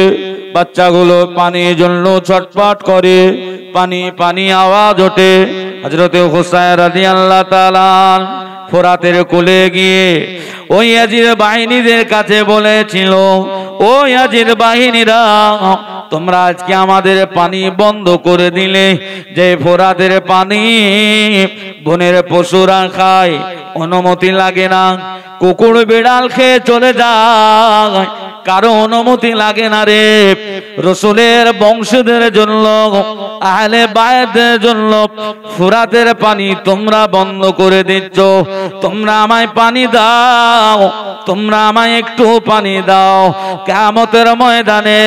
বাচ্চাগুলো পানির জন্য ছটফট করে, পানি পানি আওয়াজ ওঠে। হযরতে হুসাইন রাদিয়াল্লাহু তাআলা ফোরাতের কোলে গিয়ে ওই ইয়াজিদ বাহিনীদের কাছে বলেছিল, ও ইয়াজিদ বাহিনীরা, তোমরা আজকে আমাদের পানি বন্ধ করে দিলে, যে ফোরাতের পানি বনের পশুরা খায়, অনুমতি লাগে না, কুকুর বিড়াল খেয়ে চলে যায়, কারো অনুমতি লাগে না রে। রাসূলের বংশধরের জন্য, আহলে বায়তের জন্য ফুরাতের পানি তোমরা বন্ধ করে দিচ্ছ। তোমরা আমায় পানি দাও, তোমরা আমায় একটু পানি দাও। কিয়ামতের ময়দানে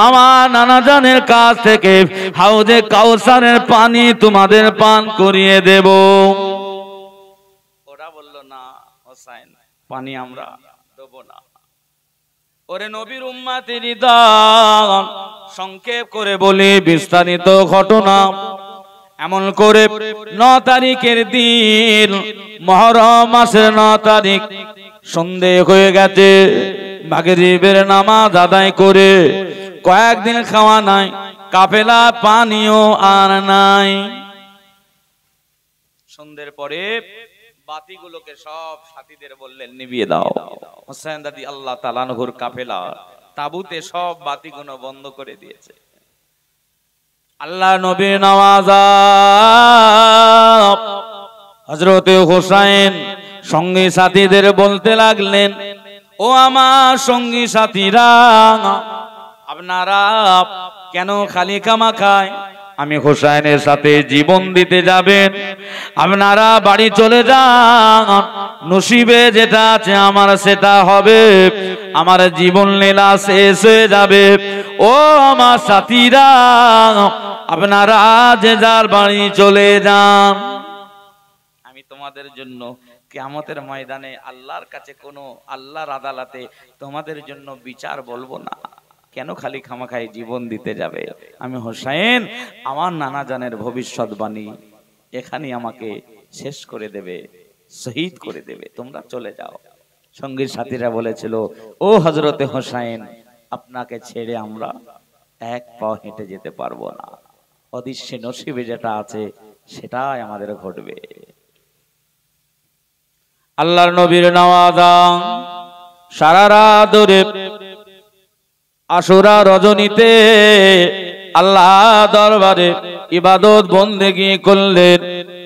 আমার নানা জানের কাছ থেকে হাউজে কাউসারের পানি তোমাদের পান করিয়ে দেব। ওরা বলল না হোসাইন, পানি আমরা দেব না। ওরে নবীর উম্মতের দাম সংক্ষেপ করে বলি, বিস্তারিত ঘটনা। এমন করে 9 তারিখের দিন, মুহররম মাসের 9 তারিখ সন্ধে হয়ে গেছে। মাগরিবের নামাজ আদায় করে কয়েকদিন খাওয়া নাই, কাফেলা পানিও আর নাই। সন্ধ্যের পরে বাতিগুলোকে সব সাথীদের বললেন নিভিয়ে দাও। হোসেন দাদি আল্লাহ তাআলা আনহুর কাফেলা তাবুতে সব বাতিগুলো বন্ধ করে দিয়েছে। আল্লাহ নবীর নওয়াজা হযরতে হোসেন সঙ্গী সাথীদের বলতে লাগলেন, ও আমার সঙ্গী সাথীরা, আপনারা কেন খালি কামা খায়? আমি হোসেনের সাথে জীবন দিতে যাবেন, আপনারা বাড়ি চলে যান। নসিবে যেটা আছে আমার সেটা হবে, আমার জীবন লীলা শেষ হয়ে যাবে। ও আমার সাথীরা, আপনারা যে যার বাড়ি চলে যান। আমি তোমাদের জন্য কিয়ামতের ময়দানে আল্লাহর কাছে কোনো আল্লাহর আদালতে তোমাদের জন্য বিচার বলবো না। কেন খালি খামাখাই জীবন দিতে যাবে? আমি হোসেন, আমার নানা জানের ভবিষ্যৎবাণী এখানেই আমাকে শেষ করে দেবে, শহীদ করে দেবে, তোমরা চলে যাও। সঙ্গীর সাথীরা বলেছিল, ও হযরতে হোসেন, আপনাকে ছেড়ে আমরা এক পা হেঁটে যেতে পারবো না। অদৃশ্যে নসিবে যেটা আছে সেটাই আমাদের ঘটবে। আল্লাহর নবীর নওয়াজা সারা রাত ধরে আশুরা রজনীতে আল্লাহ দরবারে ইবাদত বন্দেগী করলেন,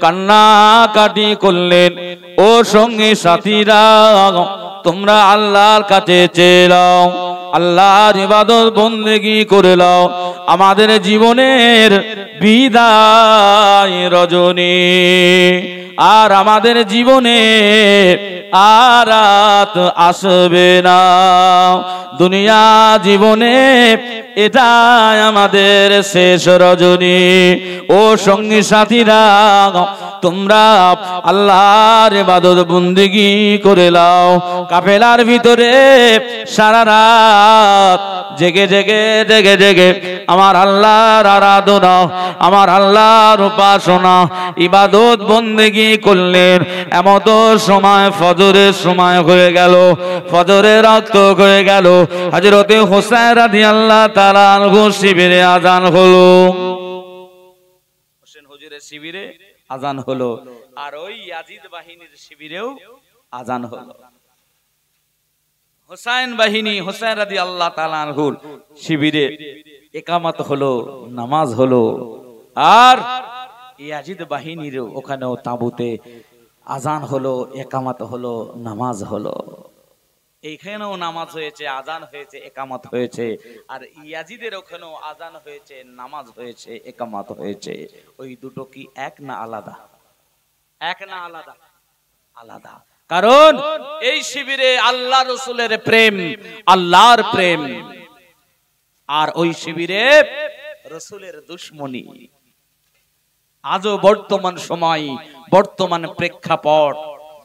কান্নাকাটি করলেন। ও সঙ্গী সাথীরা, তোমরা আল্লাহর কাছে চেয়ে নাও, আল্লাহর ইবাদত বন্দেগী করে নাও। আমাদের জীবনের বিদায় রজনী, আর আমাদের জীবনে আর রাত আসবে না। দুনিয়া জীবনে এটাই আমাদের শেষ রজনী। ও সঙ্গী সাথীরা, তোমরা আল্লাহর ইবাদত বন্দেগী করে নাও। কাফেলার ভিতরে সারা রাত জেগে জেগে জেগে জেগে আমার আল্লাহর আরাধনা, আমার আল্লাহর উপাসনা, ইবাদত বন্দেগী করলেন। এমত সময় ফজরের সময় হয়ে গেল, ফজরের রক্ত হয়ে গেল। হযরতে হোসেন রাদিয়াল্লাহু তাআলা আনহু শিবিরে আযান হলো। হোসেন হুজুরের শিবিরে আযান হলো, আর ওই ইয়াজিদ বাহিনীর শিবিরেও আযান হলো। হোসেন বাহিনী, হোসেন রাদিয়াল্লাহু তাআলা আনহুর শিবিরে ইকামত হলো, নামাজ হলো। আর ইয়াজিদ বাহিনীর ওখানেও তাঁবুতে আযান হলো, ইকামত হলো, নামাজ হলো। এইখানেও নামাজ হয়েছে, আযান হয়েছে, ইকামত হয়েছে। আর ইয়াজিদের ওখানেও আযান হয়েছে, নামাজ হয়েছে, ইকামত হয়েছে। ওই দুটো কি এক না আলাদা? এক না আলাদা? আলাদা। কারণ এই শিবিরে আল্লাহ রাসূলের প্রেম, আল্লাহর প্রেম, আর ওই শিবিরে রাসূলের দুশমনী। আজও বর্তমান সময়, বর্তমান প্রেক্ষাপট,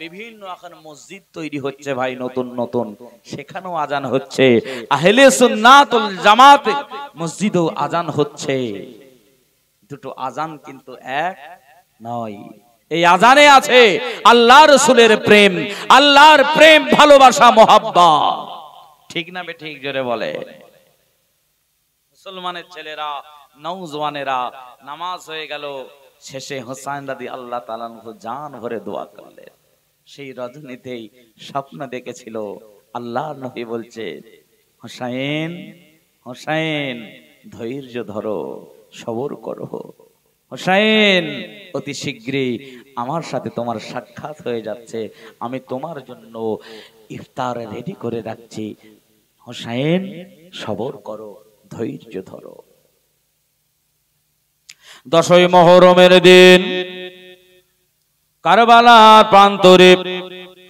বিভিন্ন এখন মসজিদ তৈরি হচ্ছে ভাই, নতুন নতুন, সেখানেও আযান হচ্ছে। আহলে সুন্নাত ওয়াল জামাত মসজিদেও আযান হচ্ছে। দুটো আযান কিন্তু এক নয়। এই আযানে আছে আল্লাহ রাসূলের প্রেম, আল্লাহর প্রেম, ভালোবাসা, মহব্বত। ঠিক না বে ঠিক? জোরে বলে। মুসলমানের ছেলেরা, নওজওয়ানেরা নামাজ হয়ে গেল, শেষে হোসেন রাদিয়াল্লাহু তাআলা আনহু জান ভরে দোয়া করলেন। সেই রজনীতেই স্বপ্ন দেখেছিল, আল্লাহর নবী বলছে, হোসেন, হোসেন ধৈর্য ধরো, সবর করো। হোসেন, অতি শীঘ্রই আমার সাথে তোমার সাক্ষাৎ হয়ে যাচ্ছে, আমি তোমার জন্য ইফতার রেডি করে রাখছি। হোসেন সবর করো, ধৈর্য ধরো। 10ই মুহররমের দিন কারবালার প্রান্তরে,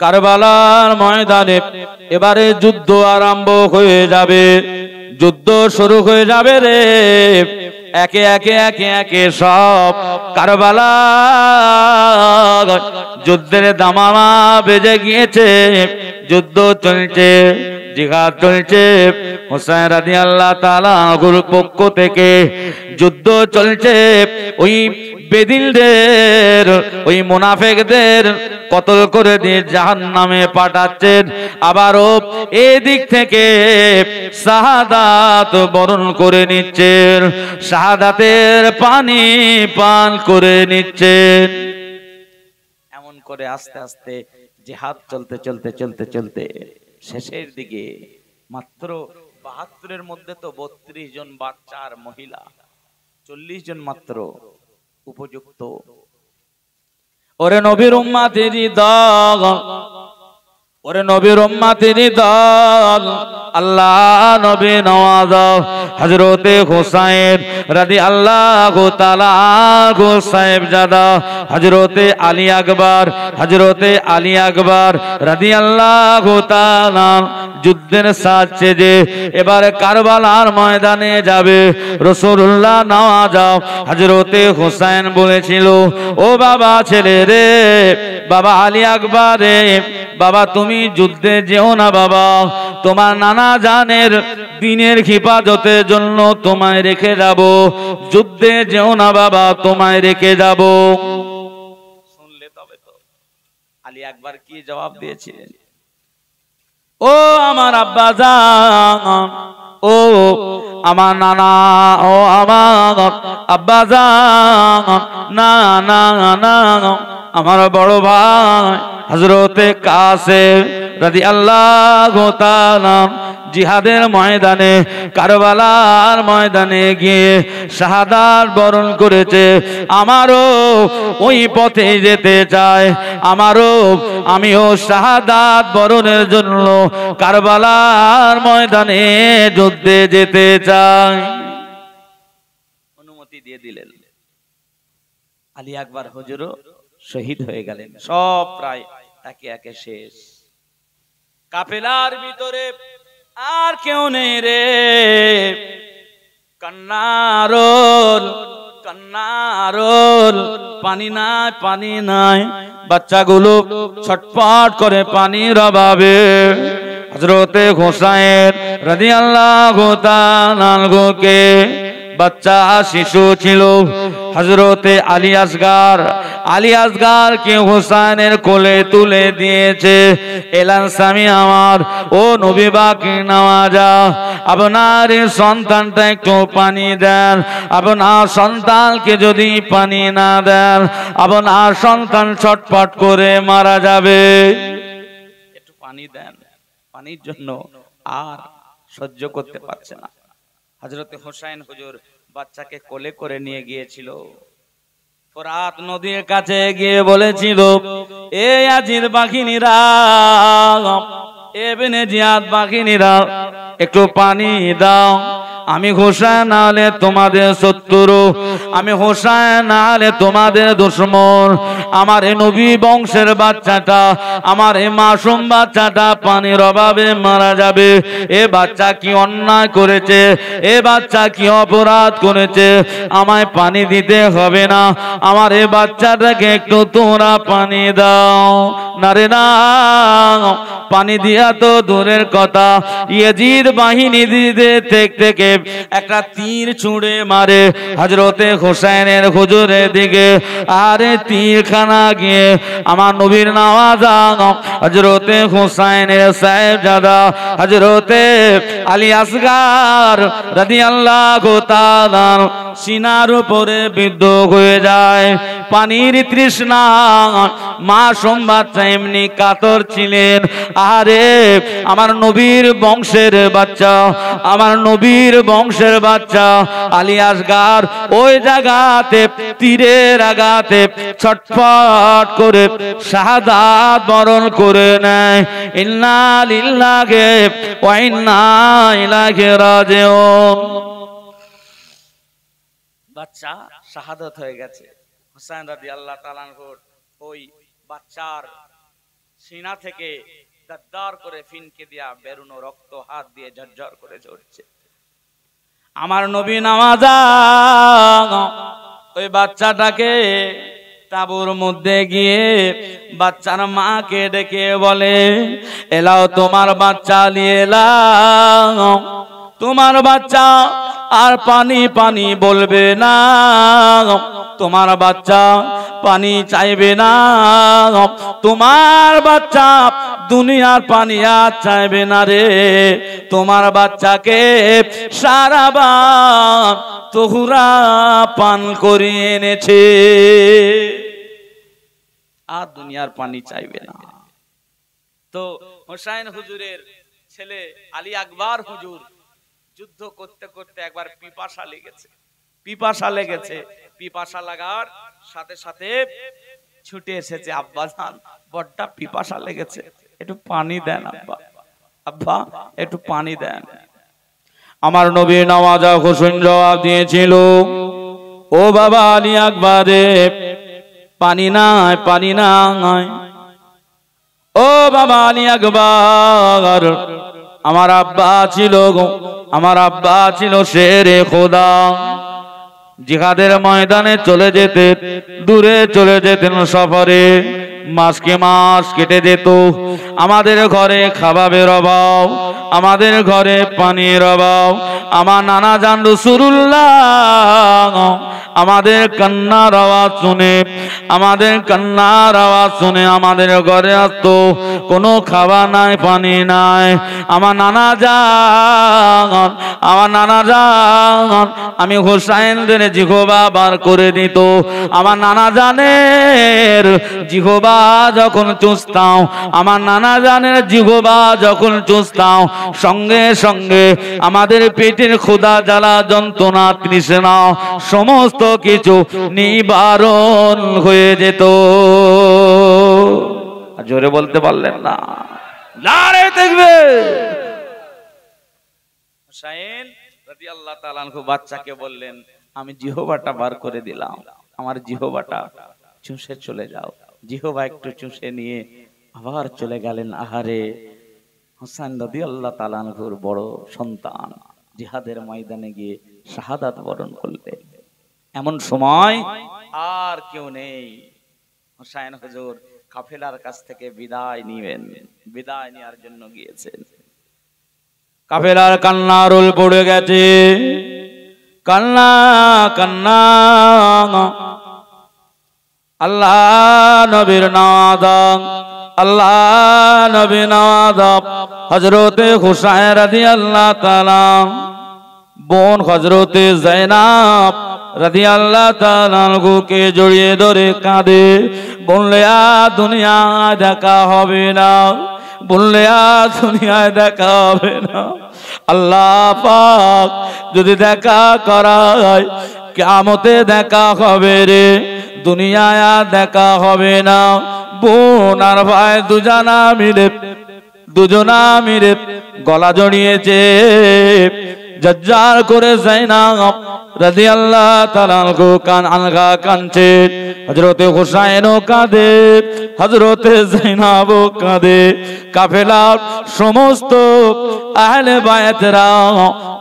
কারবালার ময়দানে এবারে যুদ্ধ আরম্ভ হয়ে যাবে, যুদ্ধ শুরু হয়ে যাবে রে। একে একে একে একে সব কারবালা যুদ্ধের দামামা বেজে গিয়েছে, যুদ্ধ চলছে, জিহাদ চলছে। হোসেন রাদিয়াল্লাহু তাআলা আনহুর পক্ষ থেকে যুদ্ধ চলছে। ওই বেদিলদের, ওই মুনাফিকদের কতল করে দিয়ে জাহান্নামে পাঠাচ্ছেন। আবারও এদিক থেকে শাহাদাত বরণ করে নিচ্ছেন, শাহাদাতের পানি পান করে নিচ্ছেন। এমন করে আস্তে আস্তে জিহাদ চলতে চলতে চলতে চলতে শেষের দিকে মাত্র 72-এর মধ্যে তো 32 জন বাচ্চা আর মহিলা, 40 জন মাত্র উপযুক্ত। ওরে নবীর উম্মতেরই দল, ওরে নবীর উম্মতেরই দল, আল্লাহ নবী নওয়াজ হযরতে হুসাইন রাদিয়াল্লাহু তাআলা আনহু সাহেবজাদা হযরতে আলী আকবর, হযরতে আলী আকবর রাদিয়াল্লাহু তাআলা যুদ্ধের সাজছে যে এবার কারবালার ময়দানে যাবে। রাসূলুল্লাহ নওয়াজ হযরতে হুসাইন বলেছিল, ও বাবা ছেলে রে, বাবা আলী আকবর রে, বাবা তুমি যুদ্ধে যেও না বাবা, তোমার নানা জানের দিনের হিফাজতের জন্য তোমায় রেখে যাব, যুদ্ধে যেও না বাবা, তোমায় রেখে যাব। শুনলে তবে তো আলী আকবর কি জবাব দিয়েছিলেন? ও আমার আব্বা জান, ও আমার নানা, ও আমার আব্বা জান, না না না, আমার বড় ভাই হযরতে কাসেম রাদিয়াল্লাহু তাআলা জিহাদের ময়দানে, কারবালার ময়দানে গিয়ে শাহাদাত বরণ করেছে। আমারও ওই পথে যেতে চাই, আমিও শাহাদাত বরণের জন্য কারবালার ময়দানে যুদ্ধে যেতে চাই। অনুমতি দিয়ে দিলেন। আলী আকবর হুজুরও শহীদ হয়ে গেলেন। সব প্রায় একে একে শেষ। কাফেলার ভিতরে আর কেউ নেই রে, কান্নারোল কান্নারোল, পানি নাই পানি নাই, বাচ্চাগুলো ছটফট করে পানির অভাবে। হযরতে হুসাইন রাদিয়াল্লাহু তাআলা আনহুকে বাচ্চা শিশু ছিল হযরতে আলী আসগার, আলী আসগার কে হুসাইনের কোলে তুলে দিয়েছে। এলান স্বামী আমার, ও নবী বাকি নওয়াজা, আপনার সন্তানটা একটু পানি দেন, আপনার সন্তানকে যদি পানি না দেন আপনার সন্তান ছটফট করে মারা যাবে, একটু পানি দেন। পানির জন্য আর সহ্য করতে পারছে না। হযরতে হুসাইন হুজুর বাচ্চাকে কোলে করে নিয়ে গিয়েছিল, ফোরাত নদীর কাছে গিয়ে বলেছিল, এ ইয়াজিদ বাহিনীরা, ইবনে জিয়াদ বাহিনীরা, একটু পানি দাও। আমি হুসাইন না হলে তোমাদের শত্রু, আমি হুসাইন না হলে তোমাদের দুশমন। আমার এই নবী বংশের বাচ্চাটা, আমার এই মাসুম বাচ্চাটা পানির অভাবে মারা যাবে। এ বাচ্চা কি অন্যায় করেছে, এ বাচ্চা কি অপরাধ করেছে, আমায় পানি দিতে হবে না, আমার এই বাচ্চাটাকে একটু তোমরা পানি দাও। না রে না, পানি দিয়া তো দূরের কথা, ইয়াজিদ বাহিনী দিতে থেকে একটা তীর ছুঁড়ে মারে হযরতে হুসাইনের হুজুরের দিকে। আরে তীরখানা গিয়ে আমার নবীর নওয়াজা হযরতে হুসাইনের সাহেবজাদা হযরতে আলী আসগার রাদিয়াল্লাহু তাআলা সিনার উপরে বিদ্ধ হয়ে যায়। পানির তৃষ্ণা মাসুম বাচ্চা এমনি কাতর ছিলেন। আরে আমার নবীর বংশের বাচ্চা, আমার নবীর বংশের বাচ্চা আলী আসগার ওই জায়গাতে তীরের আঘাতে ছটফট করে শাহাদাত বরণ করে নেয়। ইন্না লিল্লাহি ওয়া ইন্না ইলাইহি রাজিউন। বাচ্চা শাহাদাত হয়ে গেছে। হুসাইন রাদিয়াল্লাহু তাআলা আনহুর ওই বাচ্চার সিনা থেকে দারদার করে ফিনকে দিয়া বেরুনো রক্ত হাত দিয়ে ঝরঝর করে ঝরছে। আমার নবী নামাজা ওই বাচ্চাটাকে তাঁবুর মধ্যে গিয়ে বাচ্চার মাকে ডেকে বলে, এলাও তোমার বাচ্চা নিয়ে এলাও, তোমার বাচ্চা আর পানি পানি বলবে না, তোমার বাচ্চা পানি চাইবে না, তোমার বাচ্চা দুনিয়ার পানি আর চাইবে না রে, তোমার বাচ্চাকে সারাবার তহুরা পান করিয়ে এনেছে, আর দুনিয়ার পানি চাইবে না। তো হোসাইন হুজুরের ছেলে আলী আকবর হুজুর যুদ্ধ করতে করতে একবার পিপাসা লেগেছে, পিপাসা লাগার সাথে সাথে ছুটে এসেছে, আব্বা জান বড়টা পিপাসা লেগেছে, একটু পানি দেন আব্বা, আব্বা একটু পানি দেন। আমার নবী নওয়াজা হোসেন জবাব দিয়েছিল, ও বাবা আলী আকবরে পানি নাই, পানি নাই। ও বাবা আলী আকবর, আমার আব্বা ছিল আমার আব্বা ছিল শেরে খোদা, জিহাদের ময়দানে চলে যেতেন, দূরে চলে যেতেন সফরে, মাসকে মাস কেটে যেত, আমাদের ঘরে খাবারের অভাব, আমাদের ঘরে পানির অভাব। আমার নানা জান রাসূলুল্লাহ আমাদের কান্নার আওয়াজ শুনে, আমাদের কান্নার আওয়াজ শুনে আমাদের ঘরে আসতো, কোনো খাবার নাই, পানি নাই। আমার নানা জান আমি হোসাইনদের জিহবা বার করে দিত, আমার নানা জানের জিহবা যখন চুষতাম, আমার নানা জানের জিহবা যখন চুষতাম, সঙ্গে সঙ্গে আমাদের পেটের ক্ষুধা জ্বালা যন্ত্রণা তৃষ্ণা সমস্ত কিছু নিবারণ হয়ে যেত। জোরে বলতে পারলেন না? নারে তাকবীর। হুসাইন রাদিয়াল্লাহু তাআলা আনহু বাচ্চাকে বললেন, আমি জিহবাটা বার করে দিলাম, আমার জিহবাটা চুষে চলে যাও। জিহবা একটু চুষে নিয়ে আবার চলে গেলেন। আহারে, হুসাইন রাদিয়াল্লাহু তাআলা আনহুর বড় সন্তান জিহাদের ময়দানে গিয়ে শাহাদাত বরণ করলেন। এমন সময় আর কেউ নেই, হুসাইন হুজুর কাফেলার কাছ থেকে বিদায় নিবেন, বিদায় নেওয়ার জন্য গিয়েছেন। কাফেলার কান্না রোল পড়ে গেছে, কান্না কান্না। আল্লাহ নবীর নাম, আল্লাহ নবী নাম। হযরতে হুসাইন রাদিয়াল্লাহু তাআলা বোন হযরতে যায়েনাব রাদিয়াল্লাহু তাআলা আনহুকে জড়িয়ে ধরে কাঁদে, বললে আর দুনিয়ায় দেখা হবে না, বললে আর দুনিয়ায় দেখা হবে না। আল্লাহ পাক যদি দেখা করায় কিয়ামতে দেখা হবে রে, দুনিয়ায় আর দেখা হবে না। বোন আর ভাই দুজনা মিলে গলা জড়িয়েছে, জজ্জার করে যায়েনাব রাদিয়াল্লাহু তাআলা আনহু কাঁদছে, হযরতে হুসাইনও কাঁদে, হযরতে যায়েনাবও কাঁদে, কাফেলার সমস্ত আহলে বায়াতরা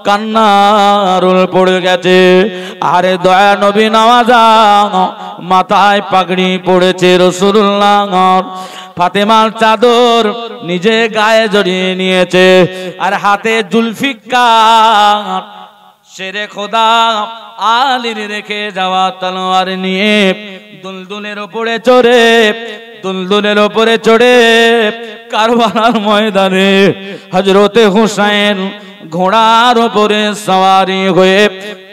কান্নার রোল পড়ে গেছে। আরে দয়া নবী নওয়াজা মাথায় পাগড়ি পড়েছে রাসূলুল্লাহ, ফাতেমার চাদর নিজে গায়ে জড়িয়ে নিয়েছে, আর হাতে জুলফিকার শেরে খোদা আলীর রেখে যাওয়া তলোয়ার নিয়ে দুলদুলের উপরে চড়ে দুলদুলের উপরে চড়ে কারবালার ময়দানে হযরতে হুসাইন ঘোড়ার উপরে সওয়ারি হয়ে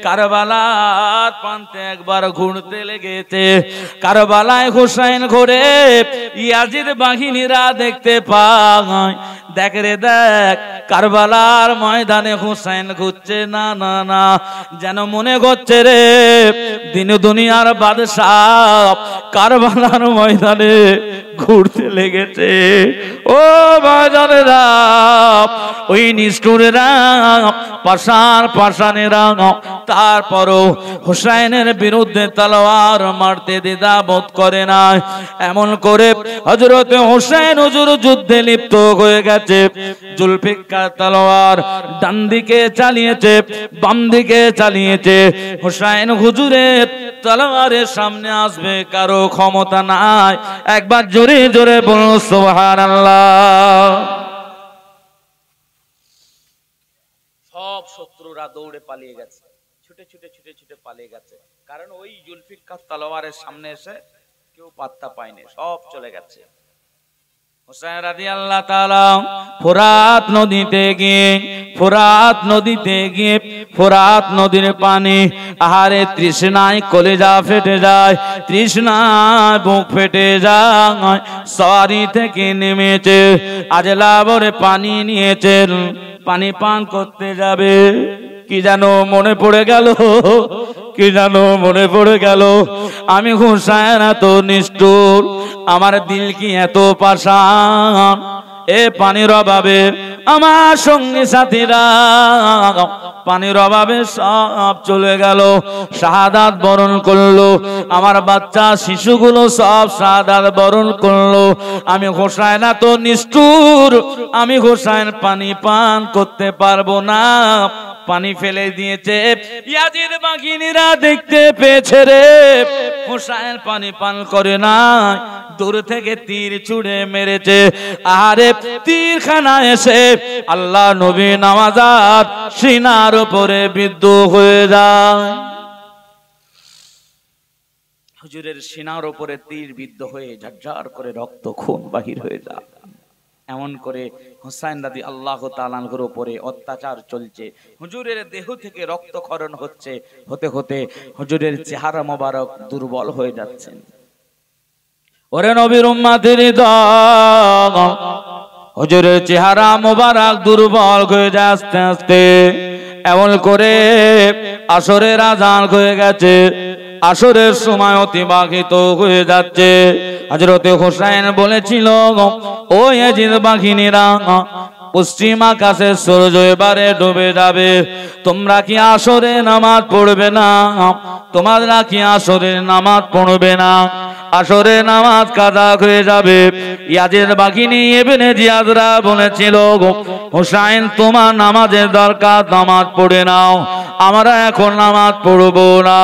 কারবালার প্রান্তে একবার ঘুরতে লেগেছে। কারবালায় হুসাইন ঘুরে ইয়াজিদ বাহিনীরা দেখতে পায়, দেখ রে দেখ কারবালার ময়দানে হুসাইন ঘুরছে, না না না, যেন মনে করছে রে দিন দুনিয়ার বাদশাহ কারবালার ময়দানে ঘুরতে লেগেছে। ও বাজারেরা, ওই নিষ্ঠুরেরা, পাষাণেরা তারপরও হুসাইনের বিরুদ্ধে তলোয়ার মারতে দ্বিধা বোধ করে না। এমন করে হযরতে হুসাইন হুজুর যুদ্ধে লিপ্ত হয়ে গেছে। জুলফিকার তলোয়ার ডান দিকে চালিয়েছে, বাম দিকে চালিয়েছে। হুসাইন হুজুরের তলোয়ারের সামনে আসবে কারো ক্ষমতা নাই। একবার জোরে জোরে বলুন সুবহানাল্লাহ। সব শত্রুরা দৌড়ে পালিয়ে গেছে, ছুটে ছুটে ছুটে ছুটে পালিয়ে গেছে, কারণ ওই জুলফিকার তলোয়ারের সামনে এসে কেউ পাত্তা পায়নি, সব চলে গেছে। হুসাইন রাদিয়াল্লাহু তাআলা ফোরাত নদীতে গিয়ে ফোরাত নদীর পানি আহারে তৃষ্ণায় কলেজা ফেটে যায়, তৃষ্ণায় বুক ফেটে যায়। সওয়ারি থেকে নেমেছে, আজলা ভরে পানি নিয়েছেন, পানি পান করতে যাবে, কি জানো মনে পড়ে গেল, কি জানো মনে পড়ে গেল, আমি হুসাইন এত নিষ্ঠুর, আমার দিল কি এত পাষাণ, এ পানির অভাবে আমার সঙ্গী সাথীরা পানির অভাবে সব চলে গেল, শাহাদাত বরণ করলো, আমার বাচ্চা শিশুগুলো সব শাহাদাত বরণ করলো। আমি হুসাইন এত নিষ্ঠুর, আমি হুসাইন পানি পান করতে পারবো না, পানি ফেলে দিয়েছে। ইয়াজিদ বাহিনীরা দেখতে পেয়েছে রে হুসাইন পানি পান করে না, দূর থেকে তীর ছুড়ে মেরেছে। আরে তীরখানা এসে আল্লাহ নবী নামাজাত সিনার উপরে বিদ্ধ হয়ে যায়। হুজুরের সিনার উপরে তীর বিদ্ধ হয়ে ঝরঝর করে রক্ত খুন বাহির হয়ে যায়। এমন করে হুসাইন রাদিয়াল্লাহু তাআলা আনহুর উপরে অত্যাচার চলছে, হুজুরের দেহ থেকে রক্তক্ষরণ হচ্ছে, হতে হতে হুজুরের চেহারা মোবারক দুর্বল হয়ে যাচ্ছেন। ওরে নবীর উম্মতের দল, হুজুরের চেহারা মোবারক দুর্বল হয়ে যায় আস্তে আস্তে। এমন করে আসরের আযান হয়ে গেছে, আসরের সময় অতিবাহিত হয়ে যাচ্ছে। হযরতে হুসাইন বলেছিল, ও ইয়াজিদ বাহিনীরা, পশ্চিম আকাশে সূর্য এবারে ডুবে যাবে, তোমরা কি আসরে নামাজ পড়বে না? তোমরা কি আসরে নামাজ পড়বে না? আসরে নামাজ কাজা হয়ে যাবে। ইয়াজিদ বাহিনী ইবনে জিয়াদরা বলেছিল, হুসাইন তোমার নামাজের দরকার, নামাজ পড়ে নাও, আমরা এখন নামাজ পড়বো না।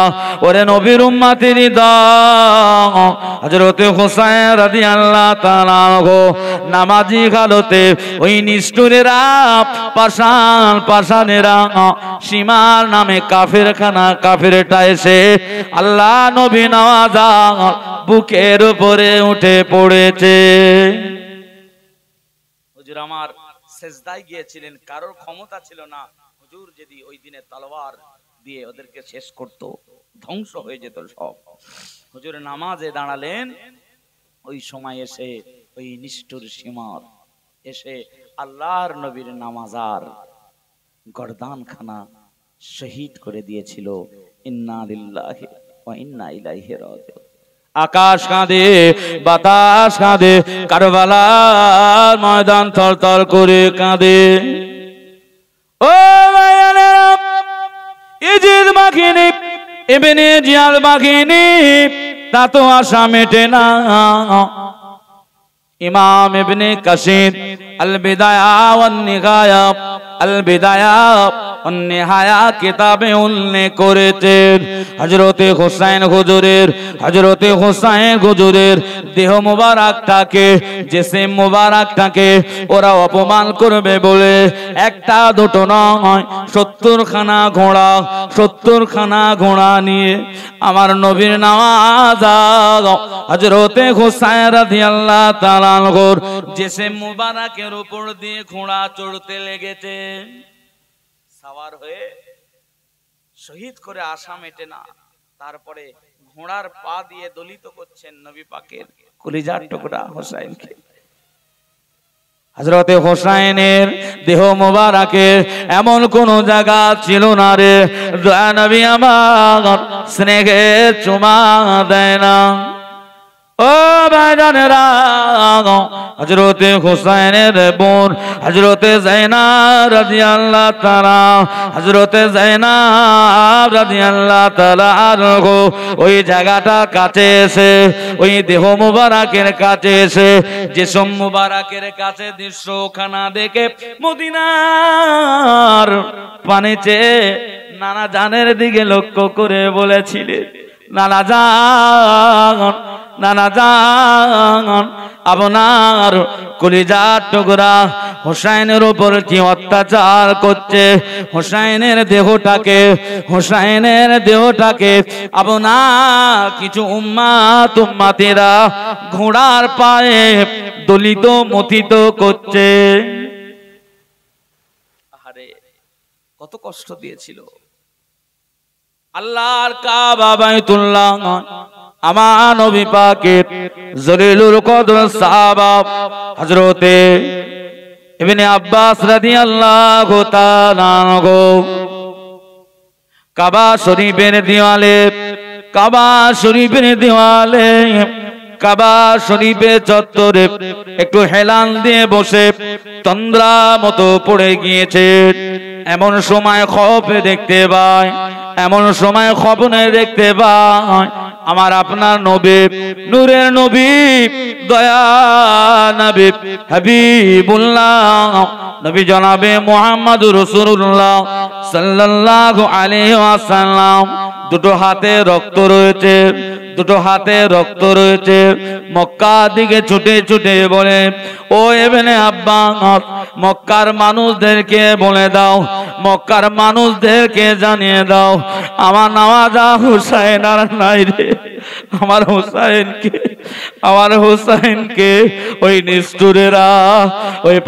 ওরে নবীর উম্মতের দল, হযরতে হুসাইন রাদিয়াল্লাহু তাআলা আনহু নামাজি হালতে ওই নিষ্ঠুরেরা, পাষাণেরা, সীমার নামে কাফেরখানা কাফেরটা এসে আল্লাহ নবী নামাজাত বুকের উপরে উঠে পড়েছে। হুজুর আমার সেজদায় গিয়েছিলেন, কারোর ক্ষমতা ছিল না, হুজুর যদি ওই দিনে তলোয়ার দিয়ে ওদেরকে শেষ করত, ধ্বংস হয়ে যেত সব। হুজুর নামাজে দাঁড়ালেন, ওই সময় এসে ওই নিষ্ঠুর সীমার এসে আল্লাহর নবীর নামাজার গর্দানখানা শহীদ করে দিয়েছিল। ইন্না লিল্লাহি ওয়া ইন্না ইলাইহি রাজিউন। আকাশ কাঁদে, বাতাস কাঁদে, কারবালার ময়দান থরথর করে কাঁদে। ও ইয়াজিদ বাহিনী, ইবনে জিয়াদ বাহিনী, তা তো আশা মেটে না। ইমাম ইবনে কাসির আল বিদায়া ওয়ান নিহায়া আল বিদায়া ওয়ান নিহায়া কিতাবে উল্লেখ করেছেন হযরতে হুসাইন হুজুরের দেহ মোবারকটাকে জিসম মোবারকটাকে ওরা অপমান করবে বলে একটা দুটো নয় 70 খানা ঘোড়া নিয়ে আমার নবীর নামাজ হযরতে হুসাইন রাদিয়াল্লাহু তাআলা আনহুর জিসম মোবারকের উপর দিয়ে ঘোড়া চড়তে লেগেছে সওয়ার হয়ে শহীদ করে আশা মেটে না তারপরে ঘোড়ার পা দিয়ে দলিত করছেন নবী পাকের কলিজার টুকরা হুসাইনকে হযরতে হুসাইনের দেহ মোবারকে এমন কোন জায়গা ছিল না রে দয়া নবী আমার স্নেহের চুমা দেয় না ও ভাইজানেরা হযরতে হুসাইনের বোন হযরতে যায়েনাব রাদিয়াল্লাহু তাআলা আনহু ওই জায়গাটা কাছে এসে ওই দেহ মোবারকের কাছে এসে জিসম মোবারকের কাছে দৃশ্যখানা দেখে মদিনার পানে চেয়ে নানা জানের দিকে লক্ষ্য করে বলেছিলেন নানা জান আপনার কলিজার টুকরা হুসাইনের উপর কি অত্যাচার করছে হুসাইনের দেহটাকে আপনার কিছু উম্মাতিরা ঘোড়ার পায়ে দলিত মথিত করছে আরে কত কষ্ট দিয়েছিল আল্লাহর কাবা বাইতুল্লাহ আমার নবী পাকের জলিলুল কদর সাহাবা হযরতে ইবনে আব্বাস রাদিয়াল্লাহু তাআলা আনহু কাবা শরীফের দেওয়ালে কাবা শরীফের চত্বরে একটু হেলান দিয়ে বসে তন্দ্রা মতো পড়ে গিয়েছে এমন সময় খবরে দেখতে পায় আমার আপনার নবী নূরের নবী দয়া নবী হাবিবুল্লাহ নবী জনাবে মুহাম্মদুর রাসূলুল্লাহ সাল্লাল্লাহু আলাইহি ওয়াসাল্লাম দুটো হাতে রক্ত রয়েছে মক্কা দিকে ছুটে বলে ও ইবনে আব্বাস মক্কার মানুষদেরকে বলে দাও মক্কার মানুষদেরকে জানিয়ে দাও আমার নওয়াজা হুসাইন আর নাই রে আমার হুসাইনকে ওই নিষ্ঠুরেরা ওই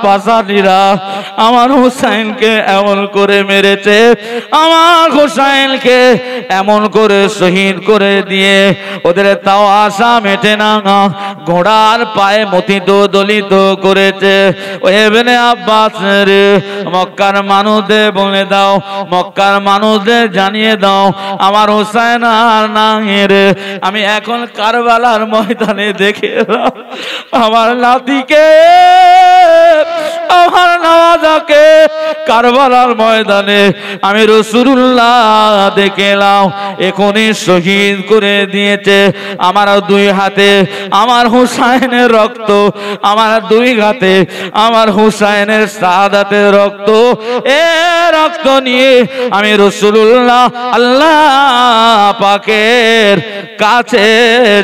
পাষাণীরা আমার হুসাইনকে এমন করে মেরেছে আমার হুসাইনকে এমন করে শহীদ করে দিয়ে ওদের তাও আশা মেটে না ঘোড়ার পায়ে মথিত দলিত করেছে ও ইবনে আব্বাস রে মক্কার মানুষদের বলে দাও মক্কার মানুষদের জানিয়ে দাও আমার হুসাইন আর নাই রে আমি এখন কারবালার ময়দানে দেখে আমার নাতিকে আমার নওয়াজাকে কারবালার ময়দানে আমি রাসূলুল্লাহ দেখলাম এখনই শহীদ করে দিয়েছে আমার দুই হাতে আমার হুসাইনের রক্ত আমার দুই হাতে আমার হুসাইনের শাহাদাতের রক্ত এ রক্ত নিয়ে আমি রাসূলুল্লাহ আল্লাহ পাকের কাছে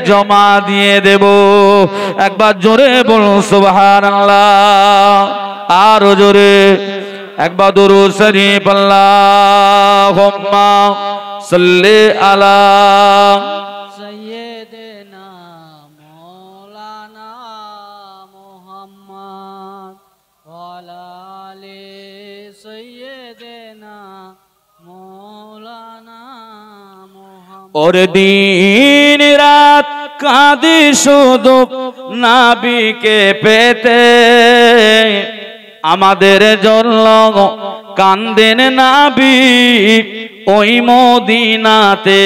জমা দিয়ে দেব একবার জোরে বলুন সুবহানাল্লাহ আরো জোরে একবার দুরূদ শরীফ আল্লাহুম্মা সাল্লি আলা সাইয়্যিদিনা মাওলানা মুহাম্মদ ওয়া আলা আলি সাইয়্যিদিনা মাওলানা মুহাম্মদ ওর দিন রাত কাঁদি শুধু নবীকে পেতে আমাদের জন্য কান্দেন নবী ওই মদিনাতে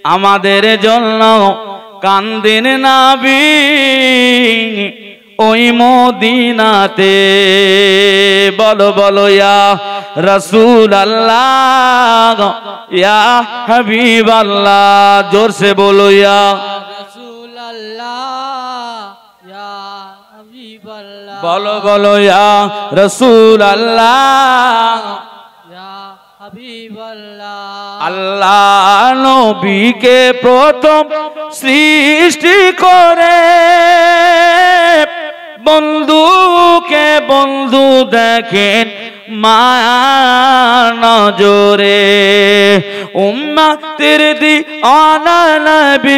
আমাদের জন্য কান্দেন নবী ওই মদিনাতে বলো বলো ইয়া রাসূল আল্লাহ ইয়া হাবিব আল্লাহ জোর সে বলো ইয়া রাসূল আল্লাহ ইয়া হাবিব আল্লাহ বলো বলো ইয়া রাসূল আল্লাহ, ইয়া হাবিবাল্লাহ। আল্লাহ নবীকে প্রথম সৃষ্টি করে বন্ধুকে বন্ধু দেখেন মায়া নজরে, উম্মতের দিওয়ানা নবী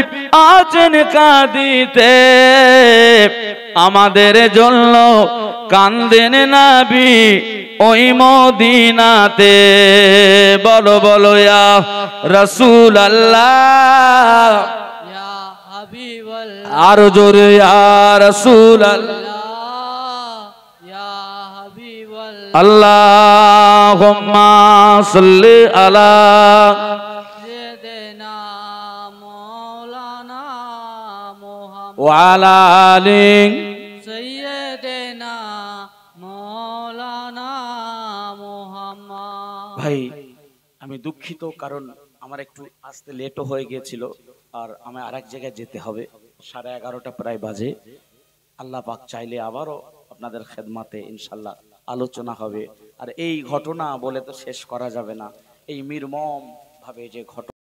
আছেন কাঁদিতে, আমাদের জন্য কান্দেন নবী ওই মদিনাতে। বলো বলো ইয়া রাসূল আল্লাহ, ইয়া হাবিবাল্লাহ। আরো জোরে ইয়া রাসূল আল্লাহ। ইয়া হাবিবাল্লাহ। আল্লাহুম্মা সাল্লি আলা সাইয়্যিদিনা মাওলানা মুহাম্মদ ওয়া আলা আলি। সাইয়্যিদিনা মাওলানা মুহাম্মদ। ভাই আমি দুঃখিত, কারণ আমার একটু আসতে লেটও হয়ে গিয়েছিল, আর আমার আরেক জায়গায় যেতে হবে, 11:30 প্রায় বাজে। আল্লাহ পাক চাইলে আবারও আপনাদের খেদমাতে ইনশাল্লাহ আলোচনা হবে। আর এই ঘটনা বলে তো শেষ করা যাবে না, এই নির্মম ভাবে যে ঘটনা